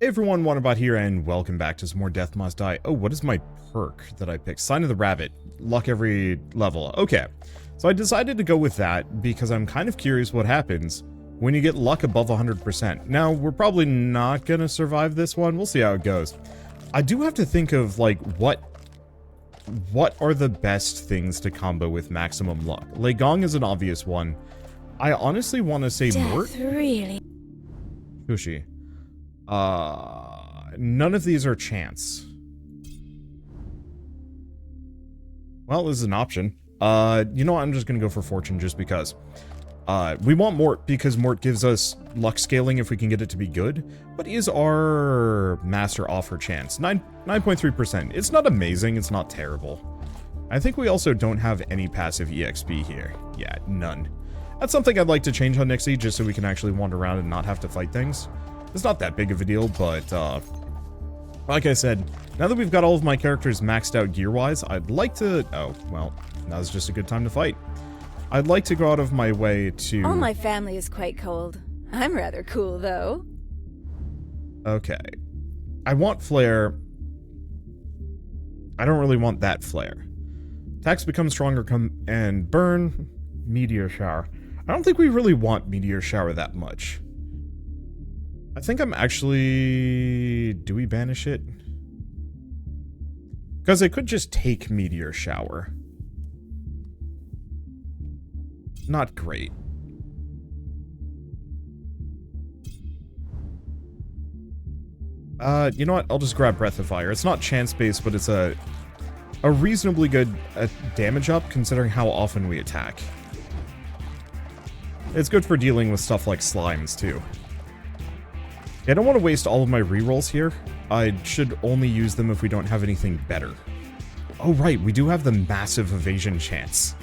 Hey everyone, Wanderbot here, and welcome back to some more Death Must Die. Oh, what is my perk that I picked? Sign of the Rabbit. Luck every level. Okay, so I decided to go with that because I'm kind of curious what happens when you get luck above 100%. Now, we're probably not going to survive this one. We'll see how it goes. I do have to think of, like, what are the best things to combo with maximum luck? Lei Gong is an obvious one. I honestly want to say Mort. Really? Kushi. None of these are chance. Well, this is an option. You know what? I'm just gonna go for fortune just because. We want Mort because Mort gives us luck scaling if we can get it to be good. What is our master offer chance? 9.3%. It's not amazing, it's not terrible. I think we also don't have any passive EXP here. Yeah, none. That's something I'd like to change on Nixie just so we can actually wander around and not have to fight things. It's not that big of a deal, but, like I said, now that we've got all of my characters maxed out gear-wise, I'd like to... Oh, well, now's just a good time to fight. I'd like to go out of my way to... All my family is quite cold. I'm rather cool, though. Okay. I want flare. I don't really want that flare. Attacks become stronger and burn. Meteor shower. I don't think we really want meteor shower that much. I think I'm actually... Do we banish it? Because I could just take meteor shower. Not great. You know what? I'll just grab Breath of Fire. It's not chance-based, but it's a reasonably good damage up considering how often we attack. It's good for dealing with stuff like slimes, too. I don't want to waste all of my rerolls here. I should only use them if we don't have anything better. Oh, right. We do have the massive evasion chance.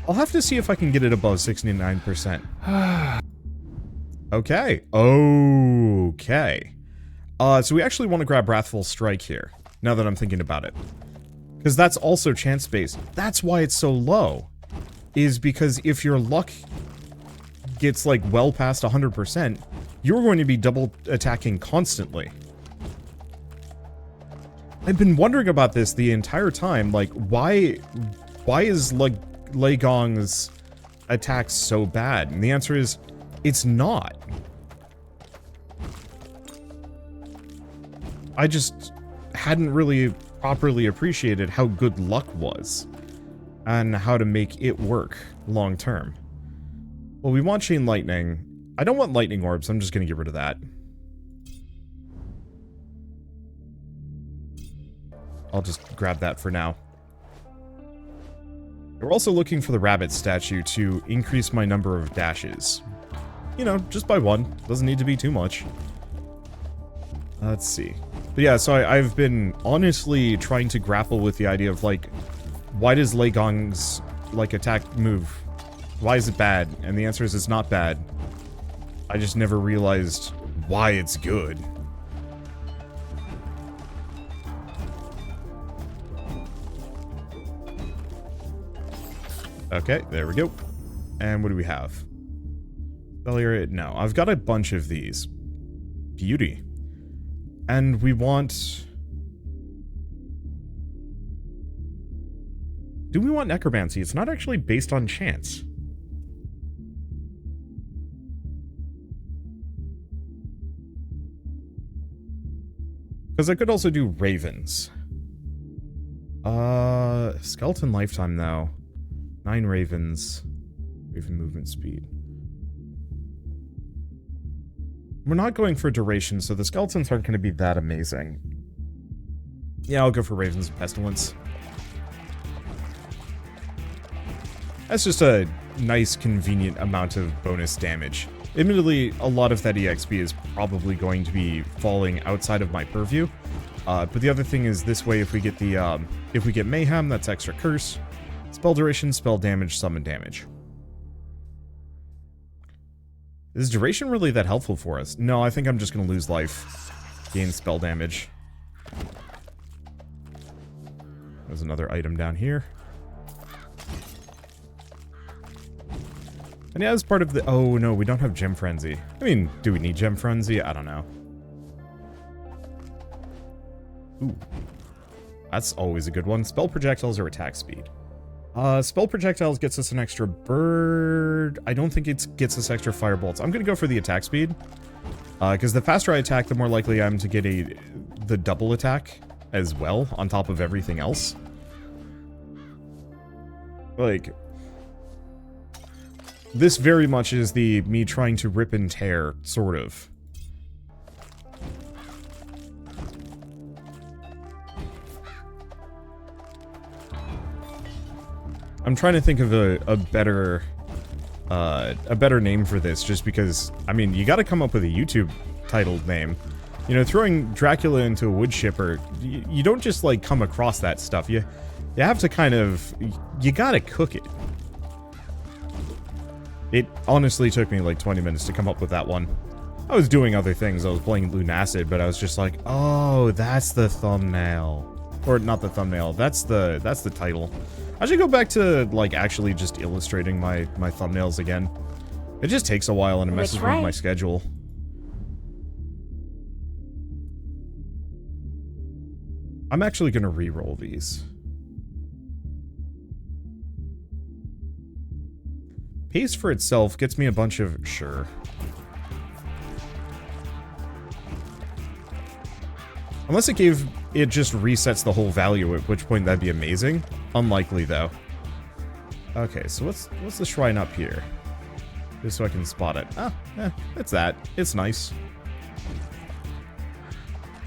I'll have to see if I can get it above 69%. Okay. Okay. So we actually want to grab Wrathful Strike here, now that I'm thinking about it. Because that's also chance-based. That's why it's so low. Is because if your luck gets, like, well past 100%, you're going to be double attacking constantly. I've been wondering about this the entire time, like, why is, like, Lei Gong's attack so bad? And the answer is, it's not. I just hadn't really properly appreciated how good luck was, and how to make it work long term. Well, we want Chain Lightning. I don't want Lightning Orbs, I'm just gonna get rid of that. I'll just grab that for now. We're also looking for the rabbit statue to increase my number of dashes. You know, just by one. Doesn't need to be too much. Let's see. But yeah, so I've been honestly trying to grapple with the idea of, like, why does Lei Gong's, like, attack move? Why is it bad? And the answer is it's not bad. I just never realized why it's good. Okay, there we go. And what do we have? Failure? No, I've got a bunch of these. Beauty. And we want... Do we want necromancy? It's not actually based on chance. Because I could also do ravens. Skeleton lifetime, though. 9 ravens. Raven movement speed. We're not going for duration, so the skeletons aren't going to be that amazing. Yeah, I'll go for ravens and pestilence. That's just a nice, convenient amount of bonus damage. Admittedly, a lot of that EXP is probably going to be falling outside of my purview. But the other thing is this way, if we get the, if we get Mayhem, that's extra curse. Spell duration, spell damage, summon damage. Is duration really that helpful for us? No, I think I'm just going to lose life. Gain spell damage. There's another item down here. And yeah, as part of the... Oh, no, we don't have Gem Frenzy. I mean, do we need Gem Frenzy? I don't know. Ooh. That's always a good one. Spell projectiles or attack speed. Spell projectiles gets us an extra bird. I don't think it gets us extra firebolts. I'm gonna go for the attack speed. Because the faster I attack, the more likely I am to get the double attack as well, on top of everything else. Like, this very much is the me trying to rip and tear, sort of. I'm trying to think of a better name for this, just because, I mean, you gotta come up with a YouTube titled name. You know, throwing Dracula into a wood chipper, you don't just, like, come across that stuff. You have to kind of, you gotta cook it. It honestly took me like 20 minutes to come up with that one. I was doing other things. I was playing Lunacid, but I was just like, oh, that's the thumbnail. Or not the thumbnail, that's the title. I should go back to, like, actually just illustrating my thumbnails again. It just takes a while and it messes with my schedule. I'm actually gonna re-roll these. Pays for itself, gets me a bunch of... Sure. Unless it just resets the whole value, at which point that'd be amazing. Unlikely, though. Okay, so what's the shrine up here? Just so I can spot it. Ah, it's that. It's nice.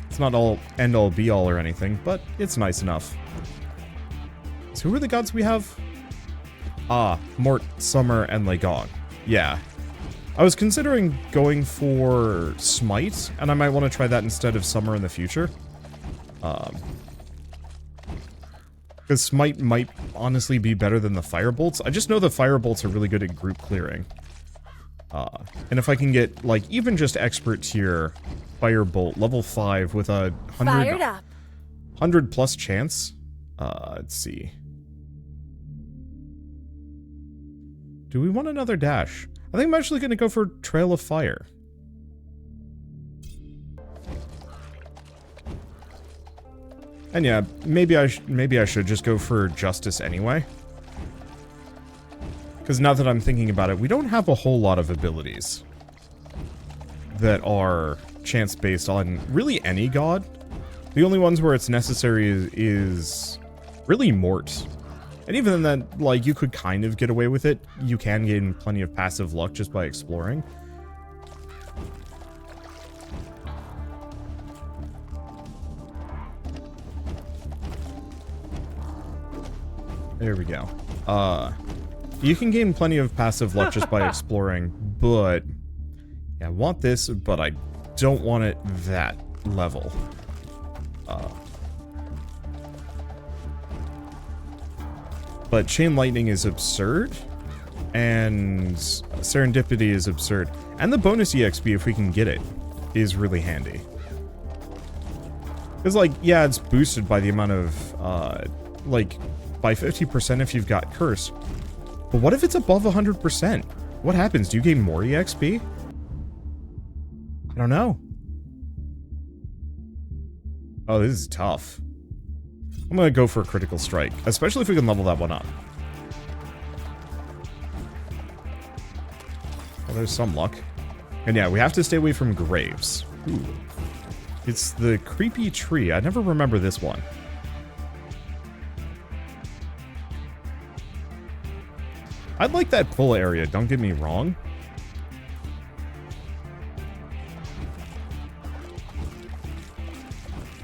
It's not all end-all be-all or anything, but it's nice enough. So who are the gods we have? Ah, Mort, Summer, and Legong. Yeah. I was considering going for Smite, and I might want to try that instead of Summer in the future. Because Smite might honestly be better than the Firebolts. I just know the Firebolts are really good at group clearing. And if I can get, like, even just Expert tier Firebolt, level 5 with a 100 plus chance. Let's see. Do we want another dash? I think I'm actually going to go for Trail of Fire. And yeah, maybe I should just go for Justice anyway. Because now that I'm thinking about it, we don't have a whole lot of abilities that are chance-based on really any god. The only ones where it's necessary is really Mort. And even then, like, you could kind of get away with it. You can gain plenty of passive luck just by exploring. There we go. You can gain plenty of passive luck just by exploring, but... Yeah, I want this, but I don't want it that level. But Chain Lightning is absurd, and Serendipity is absurd. And the bonus EXP, if we can get it, is really handy. Because, like, yeah, it's boosted by the amount of, like, by 50% if you've got Curse. But what if it's above 100%? What happens? Do you gain more EXP? I don't know. Oh, this is tough. I'm gonna go for a Critical Strike, especially if we can level that one up. Well, there's some luck. And yeah, we have to stay away from graves. Ooh. It's the creepy tree. I never remember this one. I'd like that pull area, don't get me wrong.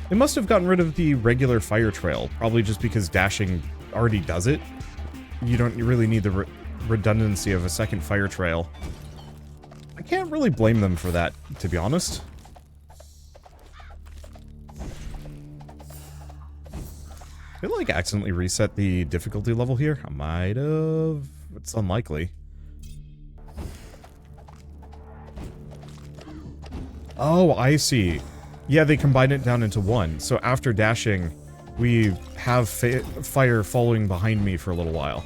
They must have gotten rid of the regular fire trail, probably just because dashing already does it. You don't really need the redundancy of a second fire trail. I can't really blame them for that, to be honest. Did I, like, accidentally reset the difficulty level here? I might have. It's unlikely. Oh, I see. Yeah, they combine it down into one. So after dashing, we have fire following behind me for a little while.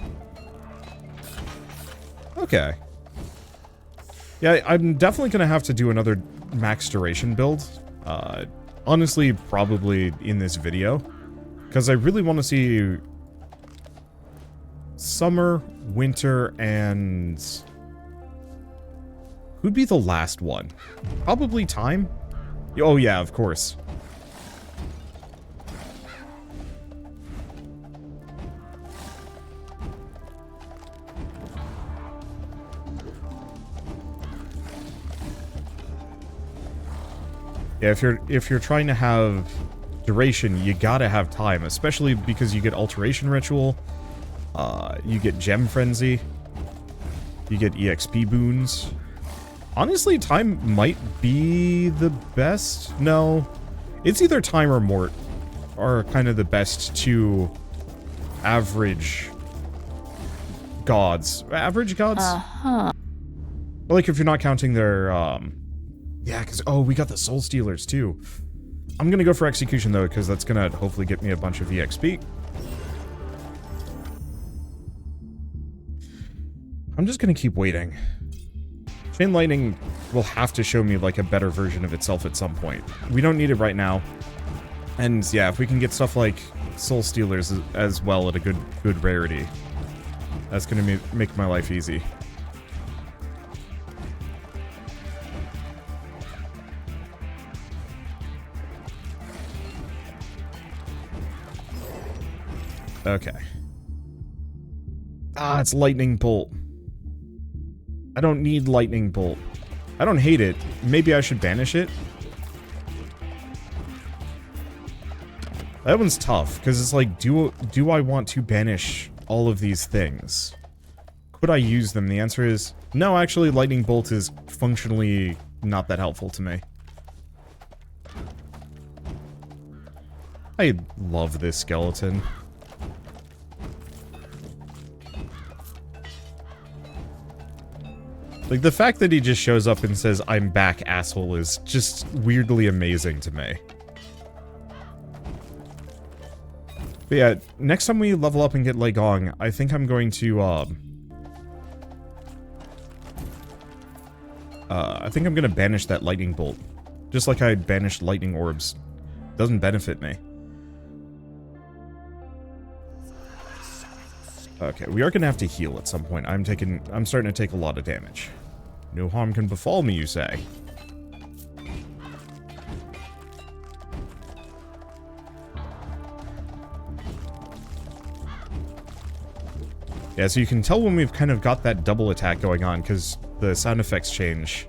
Okay. Yeah, I'm definitely going to have to do another max duration build. Honestly, probably in this video. Because I really want to see summer, winter, and who'd be the last one? Probably time? Oh yeah, of course. Yeah, if you're trying to have duration, you gotta have time, especially because you get alteration ritual, you get gem frenzy, you get EXP boons. Honestly, time might be the best. No, it's either time or mort are kind of the best two average gods. Average gods? Uh-huh. Like if you're not counting their yeah, because, oh, we got the Soul Stealers, too. I'm gonna go for Execution, though, because that's gonna hopefully get me a bunch of EXP. I'm just gonna keep waiting. Chain Lightning will have to show me, like, a better version of itself at some point. We don't need it right now. And, yeah, if we can get stuff like Soul Stealers as well at a good rarity, that's gonna make my life easy. Okay. Ah, it's Lightning Bolt. I don't need Lightning Bolt. I don't hate it. Maybe I should banish it? That one's tough, because it's like, do I want to banish all of these things? Could I use them? The answer is, no, actually, Lightning Bolt is functionally not that helpful to me. I love this skeleton. Like, the fact that he just shows up and says, "I'm back, asshole," is just weirdly amazing to me. But yeah, next time we level up and get Lei Gong, I think I'm going to, I think I'm gonna banish that Lightning Bolt. Just like I banished Lightning Orbs. Doesn't benefit me. Okay, we are gonna have to heal at some point. I'm starting to take a lot of damage. No harm can befall me, you say? Yeah, so you can tell when we've kind of got that double attack going on, because the sound effects change.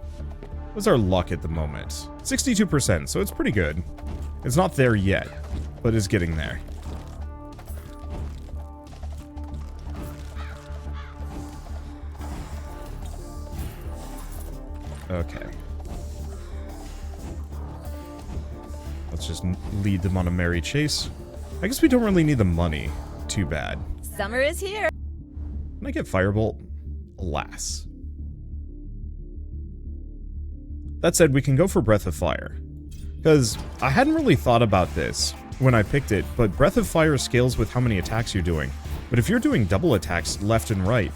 What's our luck at the moment? 62%, so it's pretty good. It's not there yet, but it's getting there. Okay. Let's just lead them on a merry chase. I guess we don't really need the money. Too bad. Summer is here. Can I get Firebolt? Alas. That said, we can go for Breath of Fire. Because I hadn't really thought about this when I picked it, but Breath of Fire scales with how many attacks you're doing. But if you're doing double attacks left and right,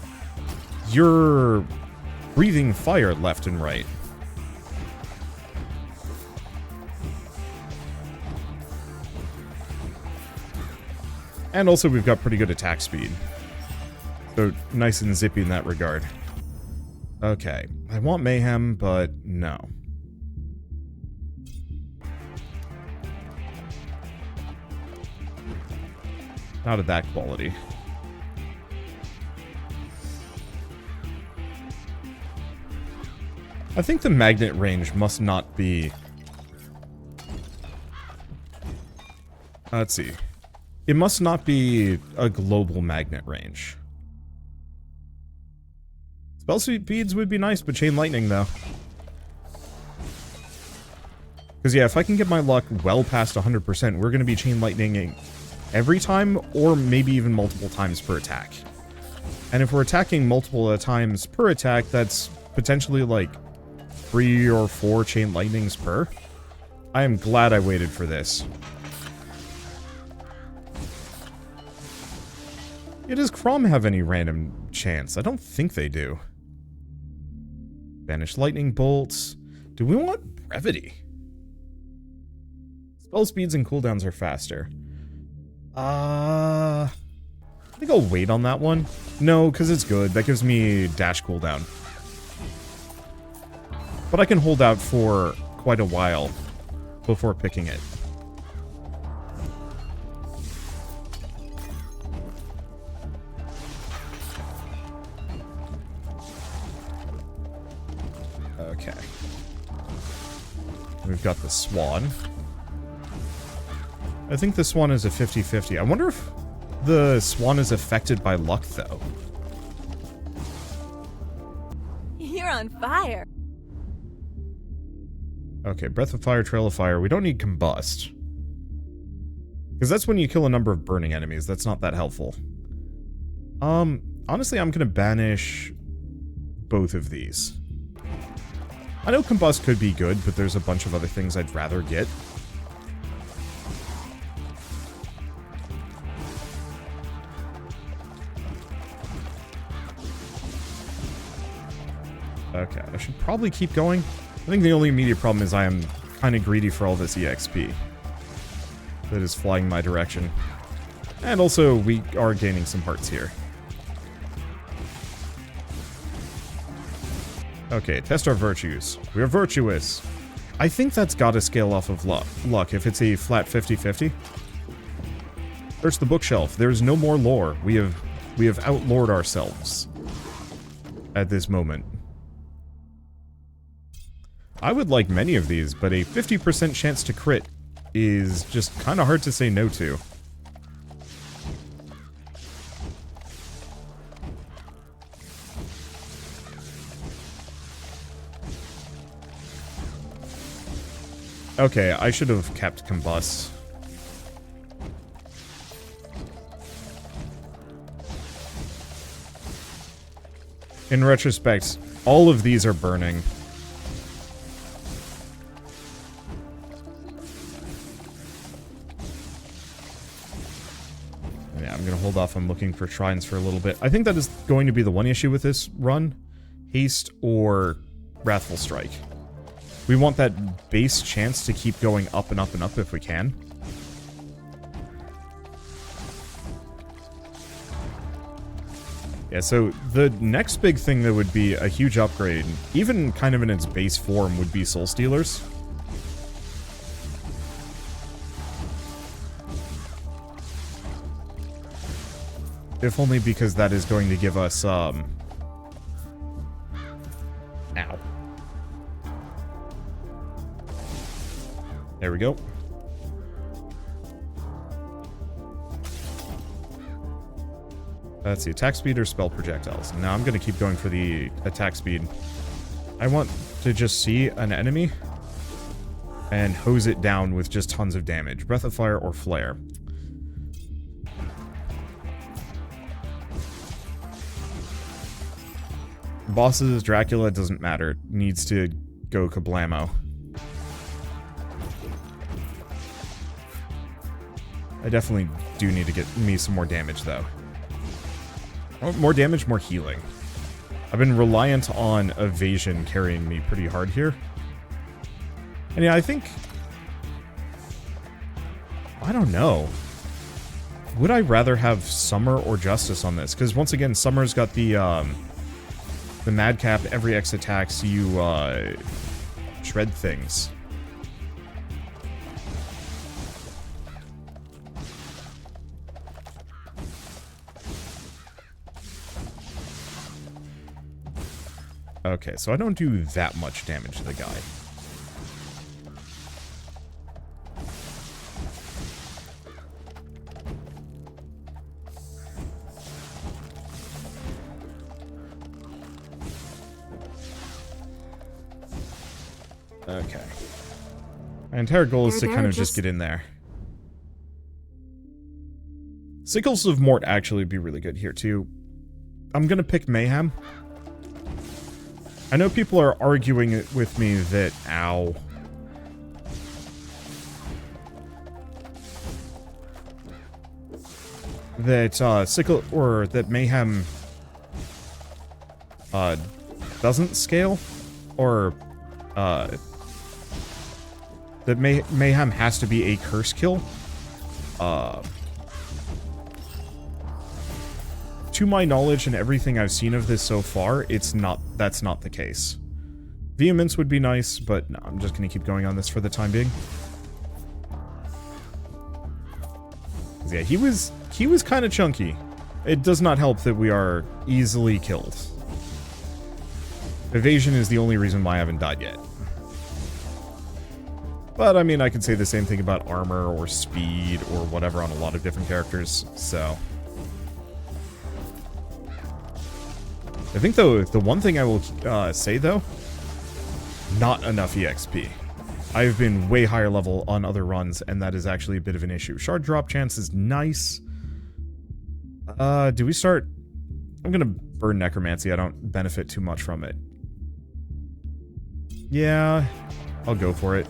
you're breathing fire left and right. And also we've got pretty good attack speed. So nice and zippy in that regard. Okay, I want Mayhem, but no. Not of that quality. I think the magnet range must not be... let's see. It must not be a global magnet range. Spell speeds would be nice, but Chain Lightning, though. Because, yeah, if I can get my luck well past 100%, we're going to be Chain Lightninging every time, or maybe even multiple times per attack. And if we're attacking multiple times per attack, that's potentially, like, 3 or 4 Chain Lightnings per. I am glad I waited for this. Yeah, does Crom have any random chance? I don't think they do. Banish Lightning Bolts. Do we want Brevity? Spell speeds and cooldowns are faster. I think I'll wait on that one. No, because it's good. That gives me dash cooldown. But I can hold out for quite a while before picking it. Okay. We've got the swan. I think the swan is a 50-50. I wonder if the swan is affected by luck, though. You're on fire. Okay, breath of fire, trail of fire. We don't need combust. Because that's when you kill a number of burning enemies. That's not that helpful. Honestly, I'm gonna banish both of these. I know combust could be good, but there's a bunch of other things I'd rather get. Okay, I should probably keep going. I think the only immediate problem is I am kind of greedy for all this EXP that is flying my direction. And also, we are gaining some hearts here. Okay, test our virtues. We are virtuous. I think that's got to scale off of luck if it's a flat 50-50. Search the bookshelf. There is no more lore. We have outlored ourselves at this moment. I would like many of these, but a 50% chance to crit is just kind of hard to say no to. Okay, I should have kept combust. In retrospect, all of these are burning. Yeah, I'm gonna hold off on looking for shrines for a little bit. I think that is going to be the one issue with this run. Haste or Wrathful Strike. We want that base chance to keep going up and up and up if we can. Yeah, so the next big thing that would be a huge upgrade, even kind of in its base form, would be Soul Stealers. If only because that is going to give us, Ow. There we go. Let's see, attack speed or spell projectiles. Now I'm going to keep going for the attack speed. I want to just see an enemy and hose it down with just tons of damage. Breath of fire or flare. Bosses, Dracula, doesn't matter. Needs to go kablamo. I definitely do need to get me some more damage, though. More damage, more healing. I've been reliant on evasion carrying me pretty hard here. And yeah, I think... I don't know. Would I rather have Summer or Justice on this? Because once again, Summer's got the Madcap, every X attacks you, shred things. Okay, so I don't do that much damage to the guy. Okay. My entire goal is to kind of just get in there. Sickles of Mort actually would be really good here, too. I'm gonna pick Mayhem. I know people are arguing with me that... Ow. That, Sickle... Or that Mayhem... doesn't scale? Or, that Mayhem has to be a curse kill. To my knowledge and everything I've seen of this so far, that's not the case. Vehemence would be nice, but no, I'm just gonna keep going on this for the time being. Yeah, he was kind of chunky. It does not help that we are easily killed. Evasion is the only reason why I haven't died yet. But, I mean, I could say the same thing about armor or speed or whatever on a lot of different characters, so... I think, though, the one thing I will say, though, not enough EXP. I've been way higher level on other runs, and that is actually a bit of an issue. Shard drop chance is nice. Do we start... I'm gonna burn Necromancy. I don't benefit too much from it. Yeah, I'll go for it.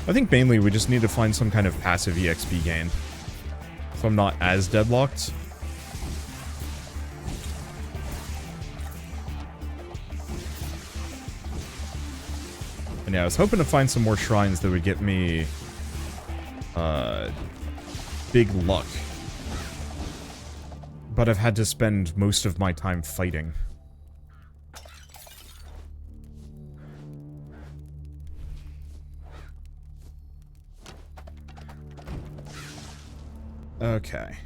I think mainly we just need to find some kind of passive EXP gain, so I'm not as deadlocked. And yeah, I was hoping to find some more shrines that would get me big luck. But I've had to spend most of my time fighting. Okay.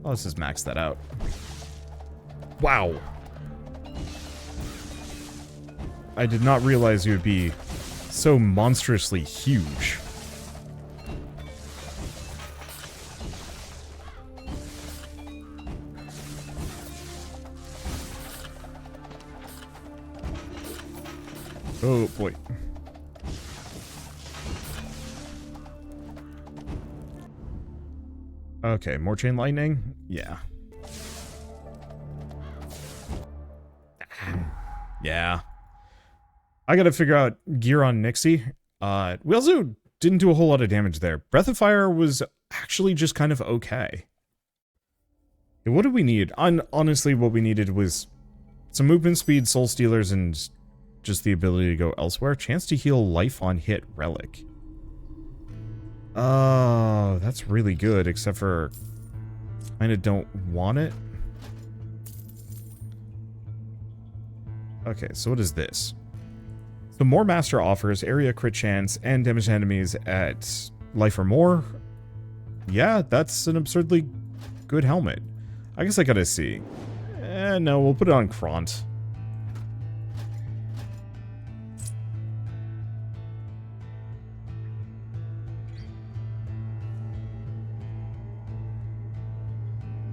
Oh, let's just max that out. Wow. I did not realize you would be so monstrously huge. Oh boy. Okay, more chain lightning? Yeah. Yeah. I gotta figure out gear on Nixie. We also didn't do a whole lot of damage there. Breath of Fire was actually just kind of okay. What did we need? Honestly, what we needed was some movement speed, soul stealers, and just the ability to go elsewhere. Chance to heal life on hit relic. Oh, that's really good, except for kind of don't want it. Okay, so what is this? The more master offers area crit chance and damage to enemies at life or more. Yeah, that's an absurdly good helmet. I guess I gotta see. No, we'll put it on Kront.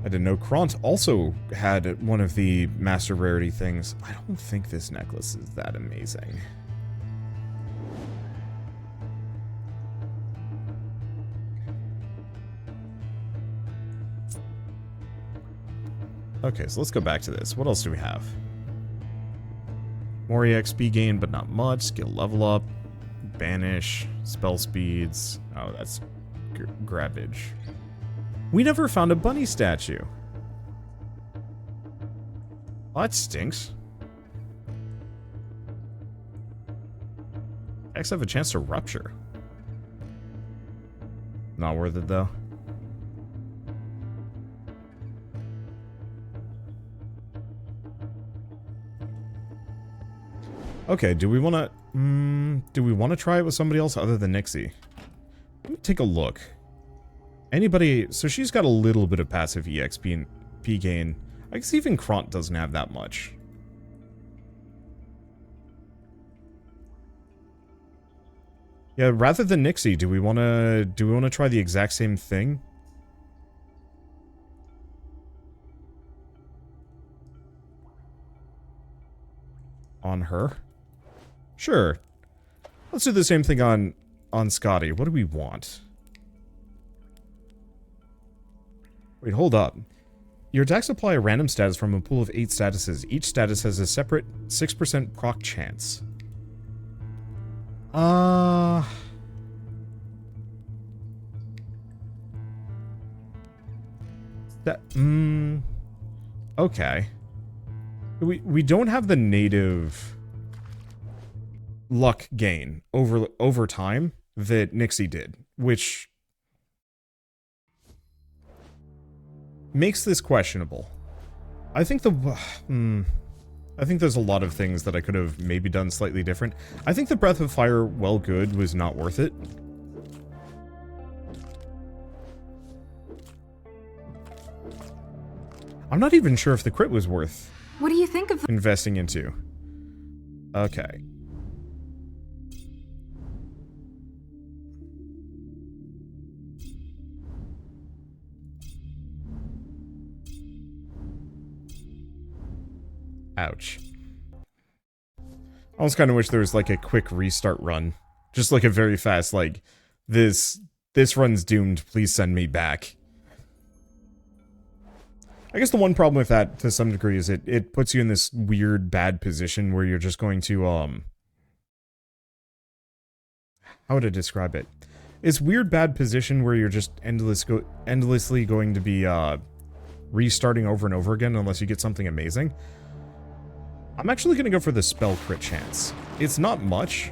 I didn't know Kront also had one of the master rarity things. I don't think this necklace is that amazing. Okay, so let's go back to this. What else do we have? More EXP gain, but not much. Skill level up. Banish. Spell speeds. Oh, that's grabbage. We never found a bunny statue. Well, that stinks. X have a chance to rupture. Not worth it, though. Okay, do we want to try it with somebody else other than Nixie? Let me take a look. Anybody... So she's got a little bit of passive EXP and P gain. I guess even Kront doesn't have that much. Yeah, rather than Nixie, do we want to try the exact same thing? On her? Sure. Let's do the same thing on Scotty. What do we want? Wait, hold up. Your attacks apply a random status from a pool of 8 statuses. Each status has a separate 6% proc chance. Okay. We don't have the native luck gain over time that Nixie did, which makes this questionable. I think I think there's a lot of things that I could have maybe done slightly different. I think the Breath of Fire, while good, was not worth it. I'm not even sure if the crit was worth What do you think of investing into. Okay. Ouch. I almost kind of wish there was like a quick restart run. Just like a very fast, like, this run's doomed, please send me back. I guess the one problem with that, to some degree, is it puts you in this weird, bad position where you're just going to, how to describe it? It's weird, bad position where you're just endlessly going to be, restarting over and over again unless you get something amazing. I'm actually going to go for the spell crit chance. It's not much,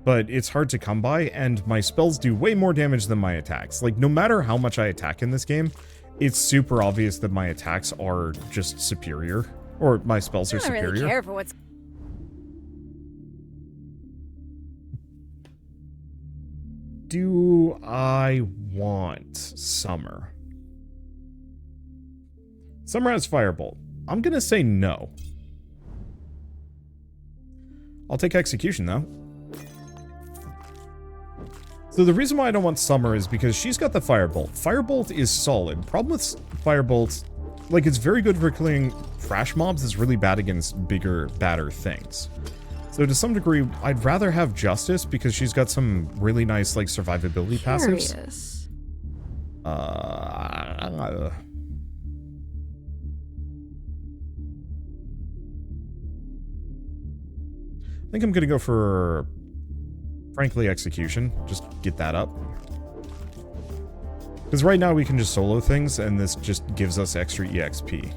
but it's hard to come by, and my spells do way more damage than my attacks. Like, no matter how much I attack in this game, it's super obvious that my attacks are just superior, or my spells are superior. I don't really care for what's... Do I want Summer? Summer has Firebolt. I'm gonna say no. I'll take Execution, though. So the reason why I don't want Summer is because she's got the Firebolt. Firebolt is solid. Problem with Firebolt, like, it's very good for killing trash mobs. It's really bad against bigger, badder things. So to some degree, I'd rather have Justice because she's got some really nice, like, survivability passives. I think I'm gonna go for, frankly, Execution. Just get that up. Because right now we can just solo things, and this just gives us extra EXP.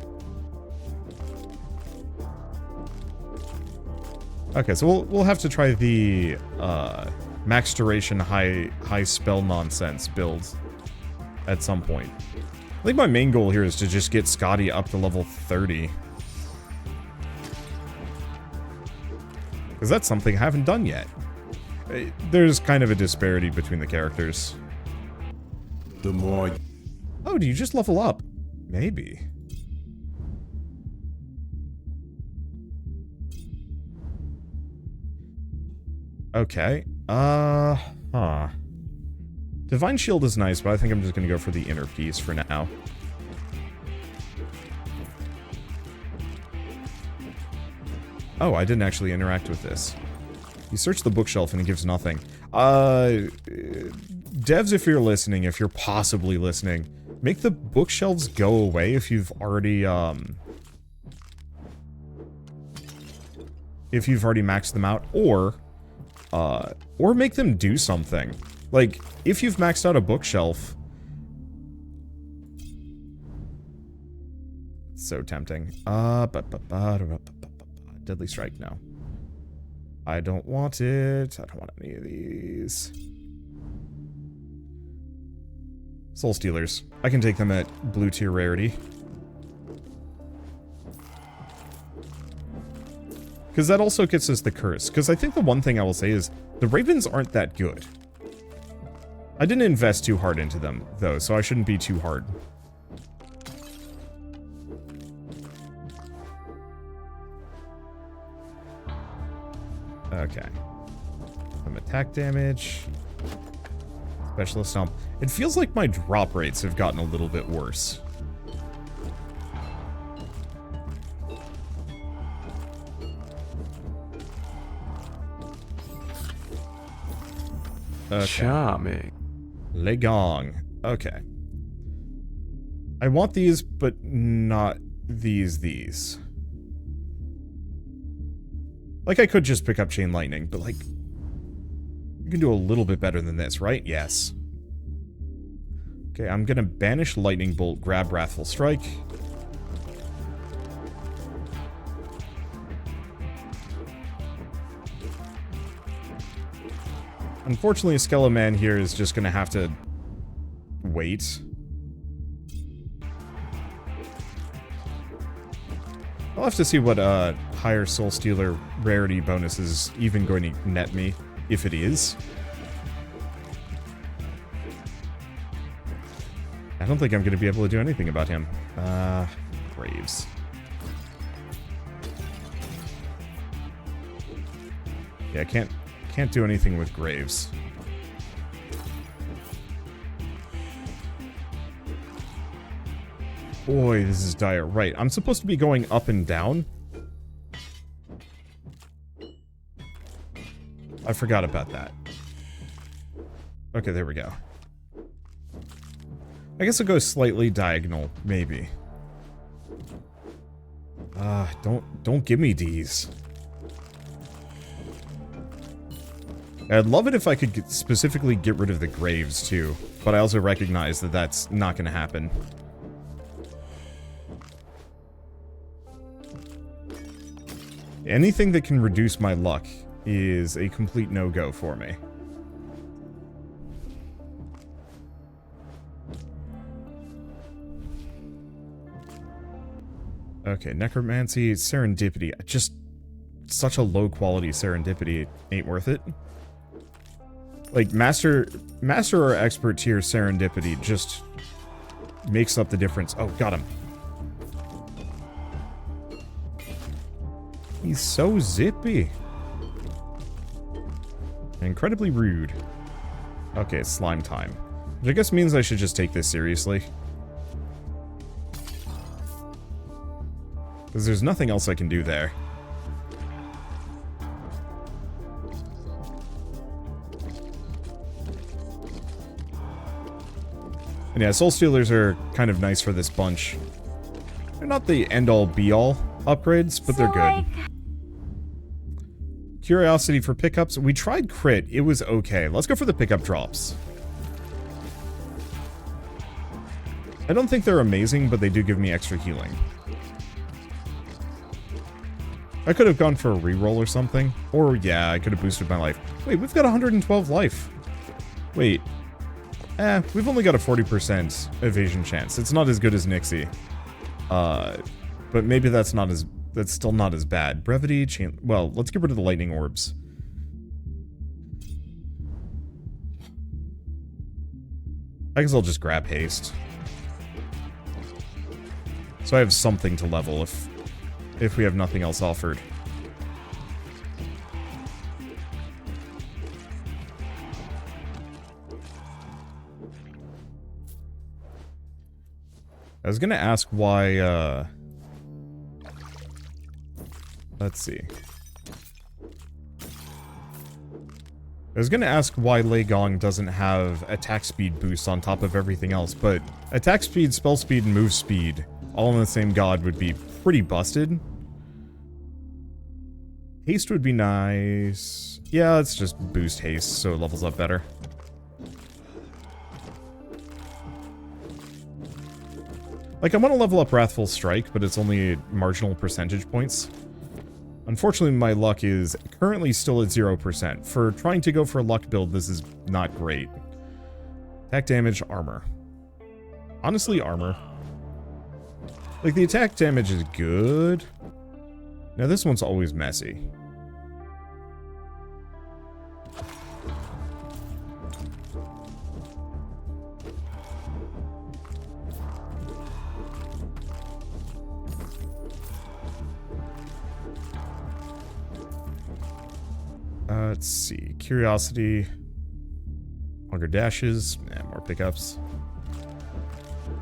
Okay, so we'll have to try the max duration high spell nonsense build at some point. I think my main goal here is to just get Scotty up to level 30. Because that's something I haven't done yet. There's kind of a disparity between the characters. The more... Oh, do you just level up? Maybe. Okay. Divine Shield is nice, but I think I'm just gonna go for the inner piece for now. Oh, I didn't actually interact with this. You search the bookshelf and it gives nothing. Devs, if you're listening, if you're possibly listening, make the bookshelves go away if you've already maxed them out, or make them do something. Like, if you've maxed out a bookshelf... It's so tempting. Deadly Strike, no. I don't want it. I don't want any of these. Soul Stealers. I can take them at blue tier rarity. Because that also gets us the curse. Because I think the one thing I will say is, the Ravens aren't that good. I didn't invest too hard into them, though, so I shouldn't be too hard. Okay. Some attack damage. Specialist Stomp. It feels like my drop rates have gotten a little bit worse. Okay. Charming. Legong. Okay. I want these, but not these. Like, I could just pick up Chain Lightning, but, like, you can do a little bit better than this, right? Yes. Okay, I'm gonna banish Lightning Bolt, grab Wrathful Strike. Unfortunately, Skeleman here is just gonna have to wait. I'll have to see what higher Soul Stealer rarity bonus is even going to net me, if it is. I don't think I'm going to be able to do anything about him. Graves. Yeah, I can't do anything with Graves. Boy, this is dire. Right, I'm supposed to be going up and down. I forgot about that. Okay, there we go. I guess I'll go slightly diagonal, maybe. Don't give me D's. I'd love it if I could specifically get rid of the graves, too. But I also recognize that that's not going to happen. Anything that can reduce my luck is a complete no-go for me. Okay, necromancy, serendipity. Just such a low-quality serendipity ain't worth it. Like, master or expert tier serendipity just makes up the difference. Oh, got him. He's so zippy. Incredibly rude. Okay, it's slime time. Which I guess means I should just take this seriously. Because there's nothing else I can do there. And yeah, Soul Stealers are kind of nice for this bunch. They're not the end-all be-all upgrades, but they're good. Curiosity for pickups. We tried crit. It was okay. Let's go for the pickup drops. I don't think they're amazing, but they do give me extra healing. I could have gone for a reroll or something. Or, yeah, I could have boosted my life. Wait, we've got 112 life. Wait. We've only got a 40% evasion chance. It's not as good as Nixie. But maybe that's still not as bad. Brevity, well, let's get rid of the lightning orbs. I guess I'll just grab haste. So I have something to level if we have nothing else offered. I was gonna ask why, let's see. I was gonna ask why Lei Gong doesn't have attack speed boost on top of everything else, but attack speed, spell speed, and move speed all in the same god would be pretty busted. Haste would be nice. Yeah, let's just boost haste so it levels up better. Like, I want to level up Wrathful Strike, but it's only marginal percentage points. Unfortunately, my luck is currently still at 0%. For trying to go for a luck build, this is not great. Attack damage, armor. Honestly, armor. Like, the attack damage is good. Now, this one's always messy. Let's see. Curiosity. Longer dashes. More pickups.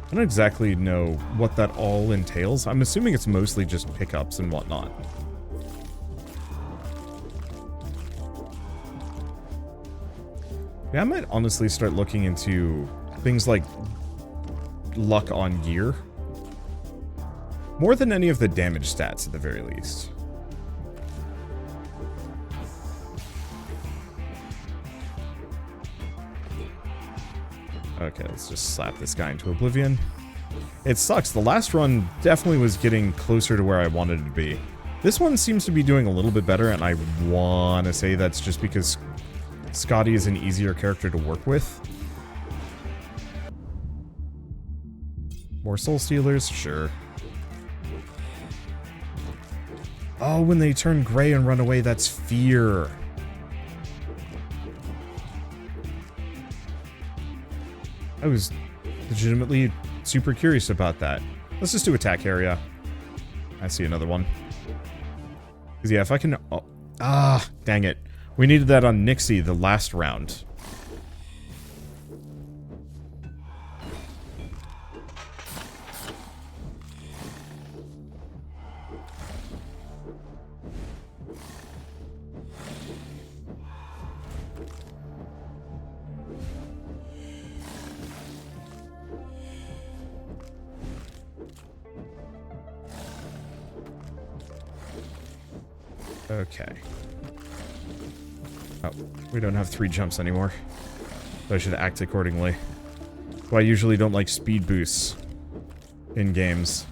I don't exactly know what that all entails. I'm assuming it's mostly just pickups and whatnot. Yeah, I might honestly start looking into things like luck on gear. More than any of the damage stats, at the very least. Okay, let's just slap this guy into oblivion. It sucks. The last run definitely was getting closer to where I wanted it to be. This one seems to be doing a little bit better, and I want to say that's just because Scotty is an easier character to work with. More soul stealers? Sure. Oh, when they turn gray and run away, that's fear. I was legitimately super curious about that. Let's just do attack area. I see another one. Because yeah, if I can... Oh, dang it. We needed that on Nixie the last round. Okay. Oh, we don't have 3 jumps anymore. So I should act accordingly. So I usually don't like speed boosts in games.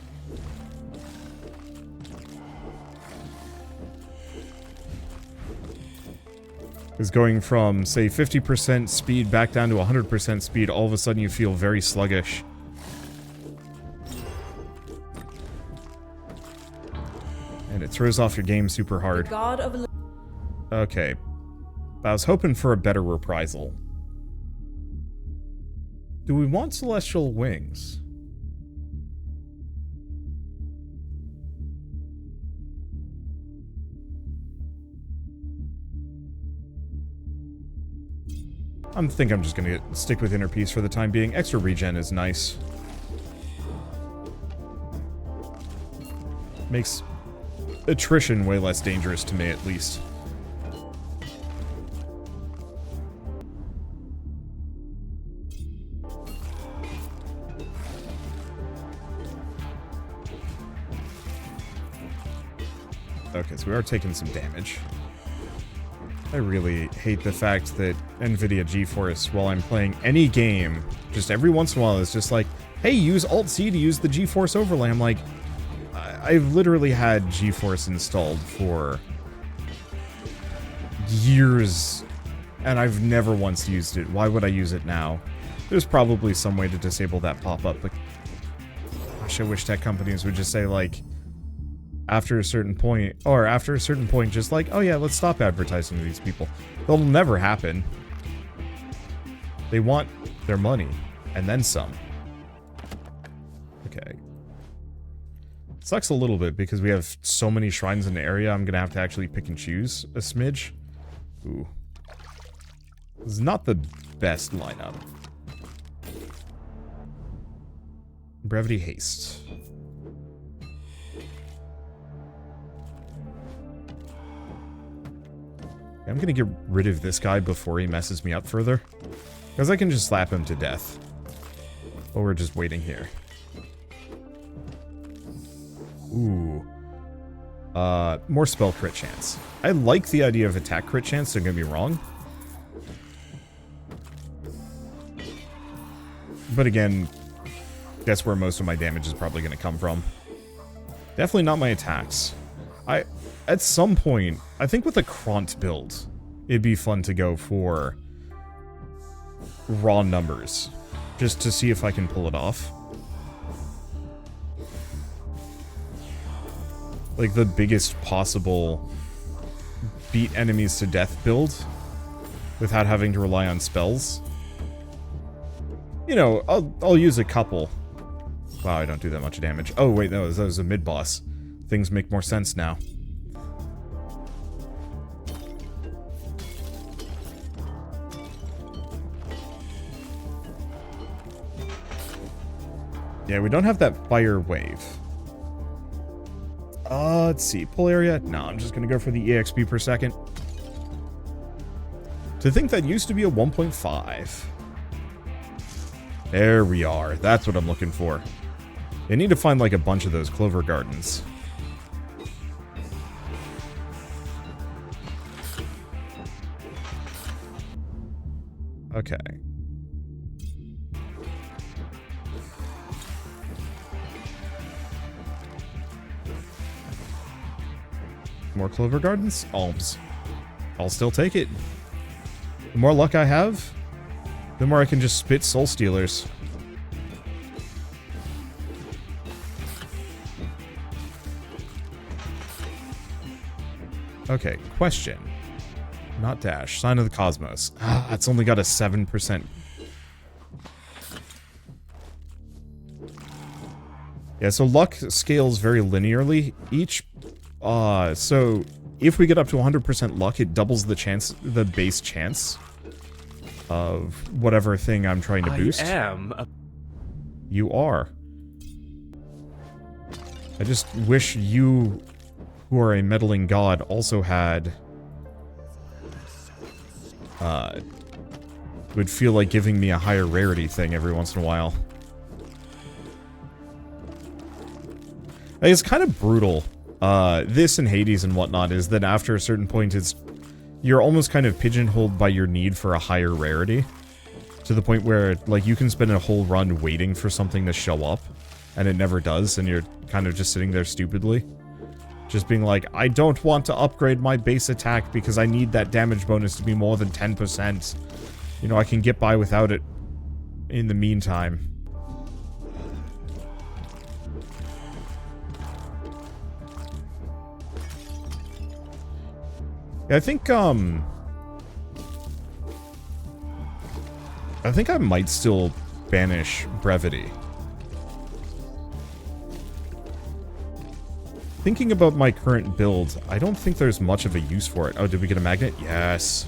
Because going from, say, 50% speed back down to 100% speed, all of a sudden you feel very sluggish. And it throws off your game super hard. Okay. I was hoping for a better reprisal. Do we want celestial wings? I think I'm just gonna stick with inner peace for the time being. Extra regen is nice. Makes attrition way less dangerous to me, at least. Okay, so we are taking some damage. I really hate the fact that NVIDIA GeForce, while I'm playing any game, just every once in a while is just like, hey, use Alt-C to use the GeForce overlay. I'm like, I've literally had GeForce installed for years, and I've never once used it. Why would I use it now? There's probably some way to disable that pop-up, but gosh, I wish tech companies would just say, like, after a certain point, just like, oh yeah, let's stop advertising to these people. It'll never happen. They want their money, and then some. Okay. Sucks a little bit, because we have so many shrines in the area, I'm gonna have to actually pick and choose a smidge. Ooh. This is not the best lineup. Brevity Haste. I'm gonna get rid of this guy before he messes me up further. Because I can just slap him to death. While we're just waiting here. Ooh. More spell crit chance. I like the idea of attack crit chance, don't get me wrong. But again, that's where most of my damage is probably gonna come from. Definitely not my attacks. At some point, I think with a Kront build, it'd be fun to go for raw numbers, just to see if I can pull it off. Like the biggest possible beat enemies to death build without having to rely on spells. You know, I'll use a couple. Wow, I don't do that much damage. Oh wait, no, that was a mid-boss. Things make more sense now. Yeah, we don't have that fire wave. Let's see. Pull area? No, I'm just gonna go for the EXP per second. To think that used to be a 1.5. There we are. That's what I'm looking for. I need to find like a bunch of those clover gardens. Okay. More clover gardens? Alms. I'll still take it. The more luck I have, the more I can just spit soul stealers. Okay, question. Not dash. Sign of the Cosmos. Ah, it's only got a 7%. Yeah, so luck scales very linearly. So if we get up to 100% luck, it doubles the base chance of whatever thing I'm trying to boost. You are. I just wish you, who are a meddling god, also had... would feel like giving me a higher rarity thing every once in a while. Like, it's kind of brutal. This and Hades and whatnot is that after a certain point, you're almost kind of pigeonholed by your need for a higher rarity. To the point where, like, you can spend a whole run waiting for something to show up, and it never does, and you're kind of just sitting there stupidly. Just being like, I don't want to upgrade my base attack because I need that damage bonus to be more than 10%. You know, I can get by without it in the meantime. Yeah, I think I might still banish brevity. Thinking about my current build, I don't think there's much of a use for it. Oh, did we get a magnet? Yes.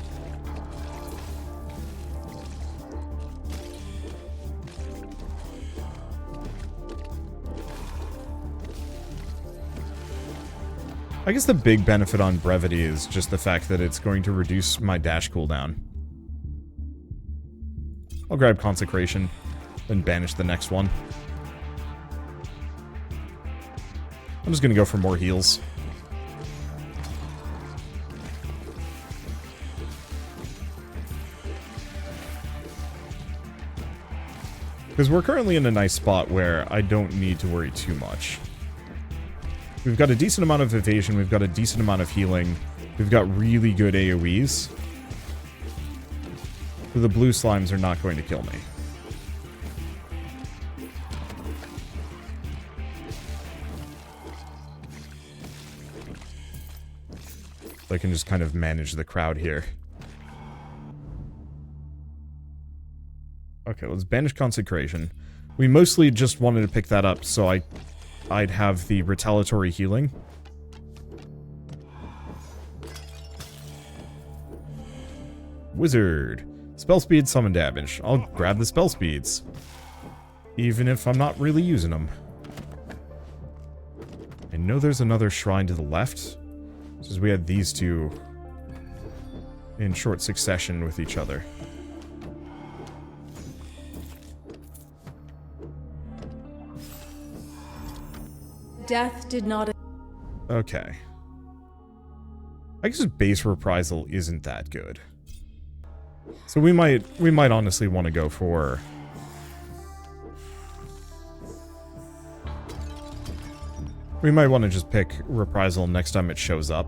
I guess the big benefit on brevity is just the fact that it's going to reduce my dash cooldown. I'll grab Consecration, then banish the next one. I'm just gonna go for more heals. Because we're currently in a nice spot where I don't need to worry too much. We've got a decent amount of evasion, we've got a decent amount of healing, we've got really good AoEs. So the blue slimes are not going to kill me. I can just kind of manage the crowd here. Okay, let's banish Consecration. We mostly just wanted to pick that up so I'd have the retaliatory healing. Wizard. Spell speed, summon damage. I'll grab the spell speeds. Even if I'm not really using them. I know there's another shrine to the left. Since we had these two in short succession with each other. Death did not... Okay. I guess base reprisal isn't that good. So we might honestly want to go for... We might want to just pick reprisal next time it shows up.